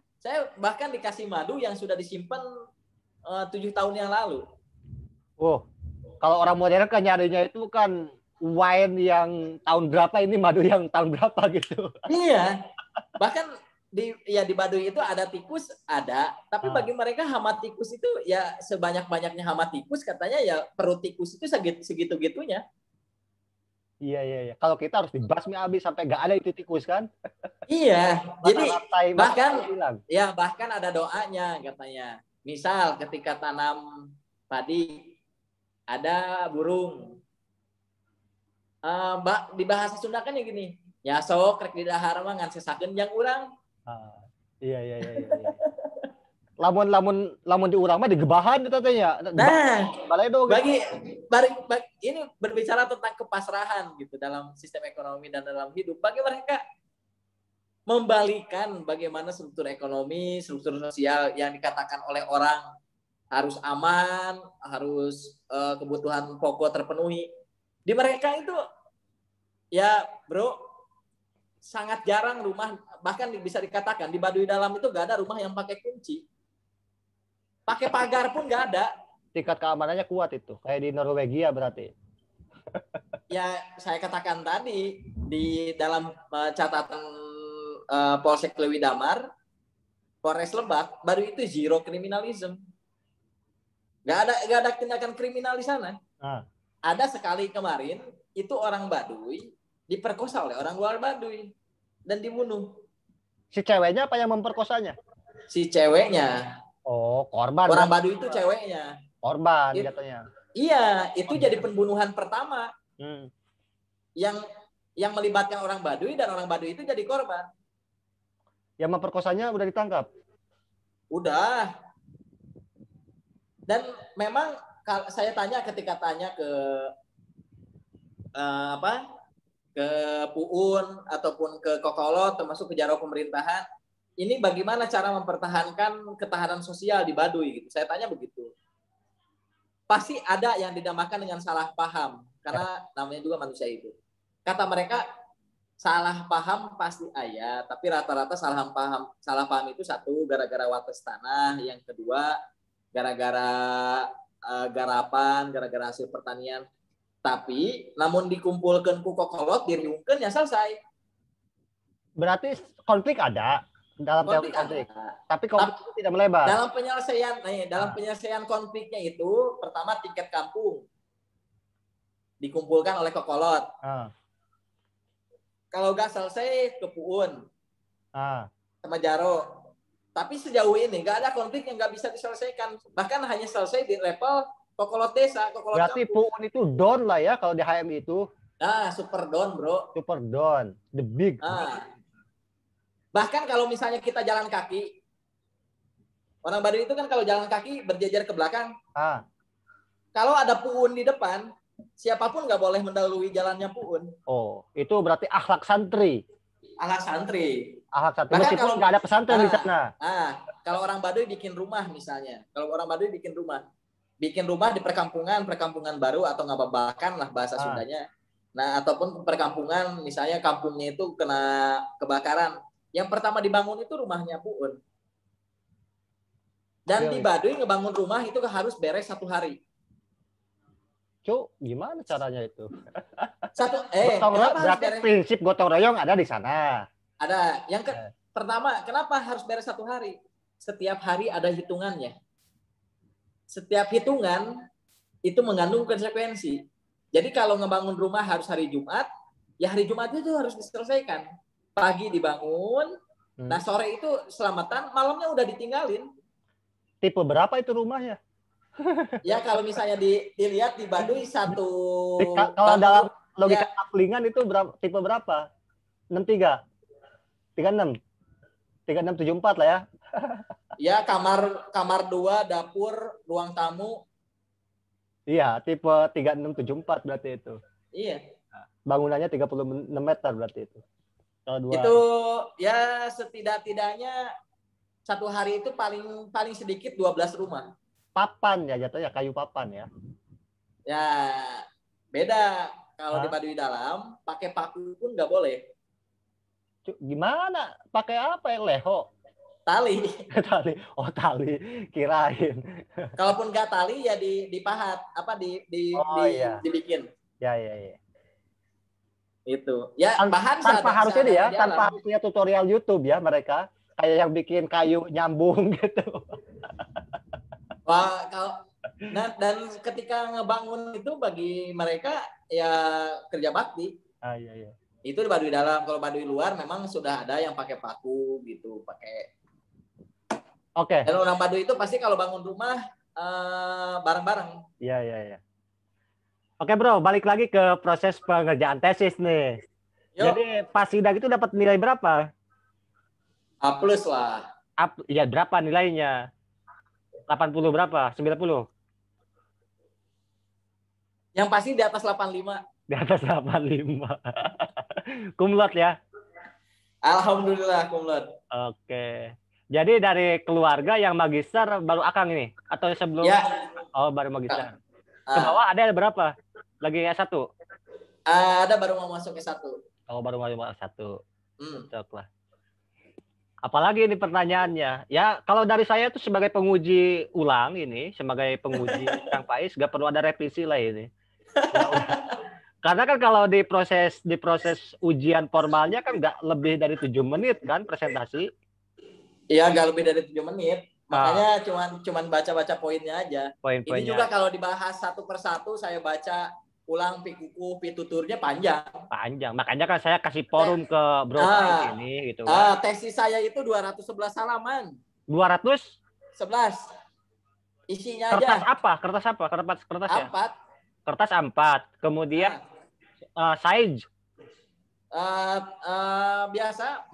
bahkan dikasih madu yang sudah disimpan 7 tahun yang lalu. Kalau orang modern kan nyarinya itu kan wine yang tahun berapa, ini madu yang tahun berapa gitu. Iya, bahkan di Baduy itu ada tikus, tapi bagi mereka hama tikus itu ya sebanyak-banyaknya hama tikus, katanya ya perut tikus itu segitu-gitunya. Iya. Kalau kita harus dibasmi habis sampai nggak ada itu tikus kan? Iya, jadi bahkan ada doanya katanya. Misal ketika tanam padi ada burung. Di bahasa Sunda kan ya gini, ya sok rek di dahar mah ngan sesakeun yang urang. Iya. Lamun di urang mah digebahan itu tanya. Bagi ini berbicara tentang kepasrahan gitu dalam sistem ekonomi dan dalam hidup. Bagi mereka membalikan bagaimana struktur ekonomi, struktur sosial yang dikatakan oleh orang harus aman, harus kebutuhan pokok terpenuhi. Di mereka itu ya bro, sangat jarang rumah, bahkan bisa dikatakan di Baduy Dalam itu gak ada rumah yang pakai kunci. Pakai pagar pun gak ada. Tingkat keamanannya kuat itu, kayak di Norwegia berarti. Ya saya katakan tadi, di dalam catatan Polsek Lewi Damar, Polres Lebak, Baduy itu zero criminalism. Nggak ada tindakan kriminal di sana. Ada sekali kemarin, itu orang Baduy diperkosa oleh orang luar Baduy dan dibunuh. Si ceweknya apa yang memperkosanya? Si ceweknya. Oh, korban. Orang Baduy itu ceweknya. Korban katanya. Iya, itu jadi pembunuhan pertama. Hmm. Yang melibatkan orang Baduy dan orang Baduy itu jadi korban. Yang memperkosanya udah ditangkap? Udah. Dan memang saya tanya ketika tanya ke ke Puun ataupun ke Kokolot termasuk ke Jaro pemerintahan, ini bagaimana cara mempertahankan ketahanan sosial di Baduy gitu. Saya tanya begitu. Pasti ada yang dinamakan dengan salah paham karena namanya juga manusia itu. Kata mereka salah paham pasti ada, tapi rata-rata salah paham itu satu gara-gara wates tanah, yang kedua gara-gara garapan, gara-gara hasil pertanian. Tapi namun dikumpulkan ku Kokolot, diriungkeun ya selesai. Berarti konflik ada dalam teori konflik. Tapi konflik tidak melebar. Dalam penyelesaian konfliknya itu pertama tiket kampung dikumpulkan oleh Kokolot. Kalau nggak selesai ke Puun sama Jaro. Tapi sejauh ini nggak ada konflik yang nggak bisa diselesaikan. Bahkan hanya selesai di level Kokolot desa, Kokolot berarti kampung. Puun itu don lah ya kalau di HMI itu. Nah, super don, bro. Super don, the big. Bahkan kalau misalnya kita jalan kaki, orang Baduy itu kan kalau jalan kaki berjejer ke belakang. Kalau ada Puun di depan, siapapun nggak boleh mendahului jalannya Puun. Oh, itu berarti akhlak santri. Akhlak santri. Akhlak santri. Meskipun nggak ada pesantren di sana. Kalau orang Baduy bikin rumah misalnya, bikin rumah di perkampungan baru atau ngababakan lah bahasa Sundanya. Nah, ataupun perkampungan misalnya kampungnya itu kena kebakaran. Yang pertama dibangun itu rumahnya Puun. Dan di Baduy ngebangun rumah itu harus beres 1 hari. Cuk, gimana caranya itu? Berarti prinsip gotong royong ada di sana. Ada. Pertama, kenapa harus beres 1 hari? Setiap hari ada hitungannya. Setiap hitungan itu mengandung konsekuensi. Jadi kalau ngebangun rumah harus hari Jumat, ya hari Jumat itu harus diselesaikan. Pagi dibangun, nah sore itu selamatan, malamnya udah ditinggalin. Tipe berapa itu rumahnya? Ya kalau misalnya dilihat di Baduy satu. Kalau dalam logika kaplingan itu tipe berapa? 63, 36, 3674 lah ya. Ya kamar 2, dapur, ruang tamu. Iya, tipe 3674 berarti itu. Iya. Bangunannya 36 meter berarti itu. Itu ya setidak-tidaknya 1 hari itu paling sedikit 12 rumah. Papan ya jatuhnya, kayu papan ya. Ya beda kalau di Baduy dalam pakai paku pun nggak boleh. Gimana? Pakai apa ya? Leho? Tali. Tali. Kirain. Kalaupun nggak tali ya dipahat dibikin. Ya. Itu. Ya bahan tanpa harus ini ya, tanpa harus punya tutorial YouTube ya mereka. Kayak yang bikin kayu nyambung gitu. Wah, dan ketika ngebangun itu bagi mereka ya kerja bakti. Iya. Itu di Baduy dalam. Kalau Baduy luar memang sudah ada yang pakai paku gitu, pakai. Oke. Dan orang Baduy itu pasti kalau bangun rumah bareng-bareng. Iya. Oke bro, balik lagi ke proses pengerjaan tesis nih. Jadi pas sidang itu dapat nilai berapa? A+ lah. Iya, berapa nilainya? 80 berapa? 90? Yang pasti di atas 85. Di atas 85. Kumlot ya? Alhamdulillah kumlot. Oke. Jadi dari keluarga yang magister baru Akang ini? Atau sebelum? Ya. Oh, baru magister. Ke bawah ada berapa? Lagi S1? Ada baru mau masuk S1. Oh, baru mau masuk S1. Cocok lah. Apalagi ini pertanyaannya. Ya, kalau dari saya tuh sebagai penguji ulang ini, sebagai penguji Kang Faiz, gak perlu ada revisi lah ini. Karena kan kalau di proses ujian formalnya kan nggak lebih dari 7 menit kan presentasi. Iya, nggak lebih dari 7 menit. Makanya cuman baca-baca poinnya aja. Ini Poin-poinnya juga kalau dibahas satu persatu saya baca ulang pikuku pituturnya panjang. panjang. Makanya kan saya kasih forum ke Bro Pais ini gitu kan. Tesis saya itu 211 halaman. 200 11. Isinya kertas aja. apa? Kertas apa? Kertas ya? 4. Kertas 4. Kemudian size biasa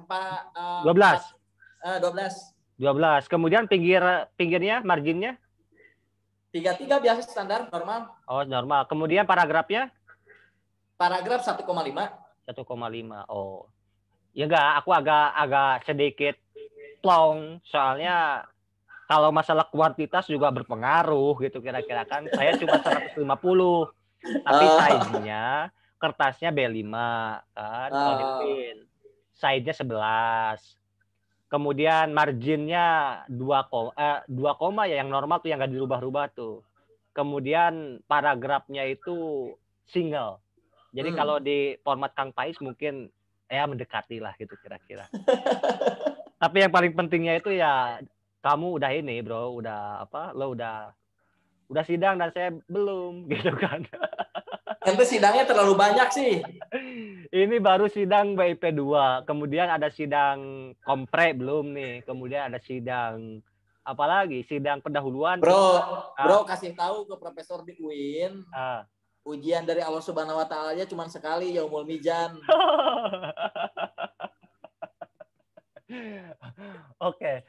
12. 12. 12. Kemudian pinggirnya, marginnya? 33 biasa standar normal. Oh, normal. Kemudian paragrafnya? Paragraf 1,5. 1,5. Oh. Ya enggak, aku agak sedikit plong soalnya kalau masalah kuantitas juga berpengaruh gitu kira-kira kan. Saya cuma 150. Tapi size-nya kertasnya B5 kan, Filipin. Size-nya 11. Kemudian marginnya 2 koma ya, yang normal tuh yang nggak dirubah-rubah tuh. Kemudian paragrafnya itu single. Jadi kalau di format Kang Pais mungkin ya mendekati lah gitu kira-kira. Tapi yang paling pentingnya itu ya kamu udah ini bro, udah apa? Lo udah sidang dan saya belum gitu kan. Nanti sidangnya terlalu banyak sih. Ini baru sidang BIP 2, kemudian ada sidang kompre belum nih, kemudian ada sidang apalagi sidang pendahuluan. Bro kasih tahu ke profesor di UIN. Ujian dari Allah Subhanahu wa taala-nya cuma sekali, yaumul mizan. Oke.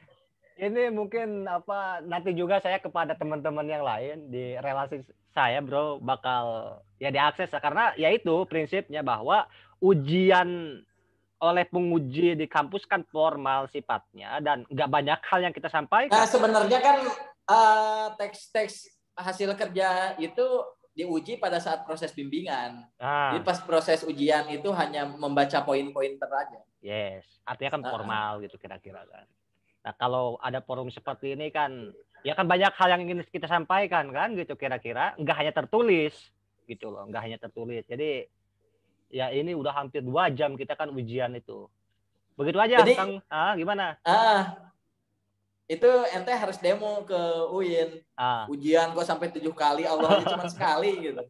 Ini mungkin nanti juga saya kepada teman-teman yang lain di relasi saya bro bakal ya diakses karena ya itu prinsipnya bahwa ujian oleh penguji di kampus kan formal sifatnya dan nggak banyak hal yang kita sampaikan. Nah sebenarnya kan teks-teks hasil kerja itu diuji pada saat proses bimbingan. Jadi pas proses ujian itu hanya membaca poin-pointer aja. Yes, artinya kan formal gitu kira-kira kan. Nah kalau ada forum seperti ini kan, ya kan banyak hal yang ingin kita sampaikan kan gitu kira-kira, nggak hanya tertulis gitu loh, nggak hanya tertulis. Jadi ya ini udah hampir 2 jam kita kan ujian itu. Begitu aja, jadi, Kang. Gimana? Itu ente harus demo ke UIN. Ujian kok sampai 7 kali, Allahnya cuma sekali gitu.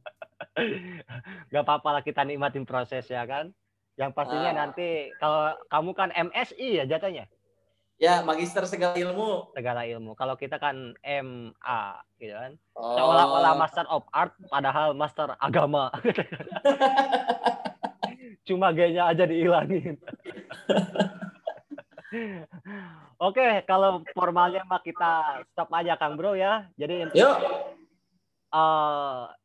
Gak apa-apa lah kita nikmatin proses ya kan. Yang pastinya nanti kalau kamu kan MSI ya jatuhnya. Ya, magister segala ilmu. Segala ilmu. Kalau kita kan MA gitu kan. Seolah-olah Master of Art padahal Master Agama. Cuma G-nya aja dihilangin. Oke, kalau formalnya mah kita stop aja Kang Bro ya. Jadi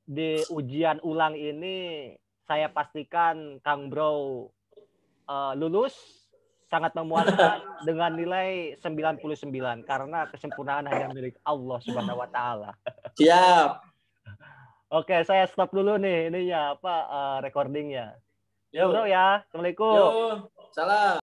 di ujian ulang ini saya pastikan Kang Bro lulus sangat memuaskan dengan nilai 99 karena kesempurnaan hanya milik Allah Subhanahu wa taala. Siap. Oke, saya stop dulu nih ininya recordingnya. Yo Bro ya. Assalamualaikum. Yo, salam.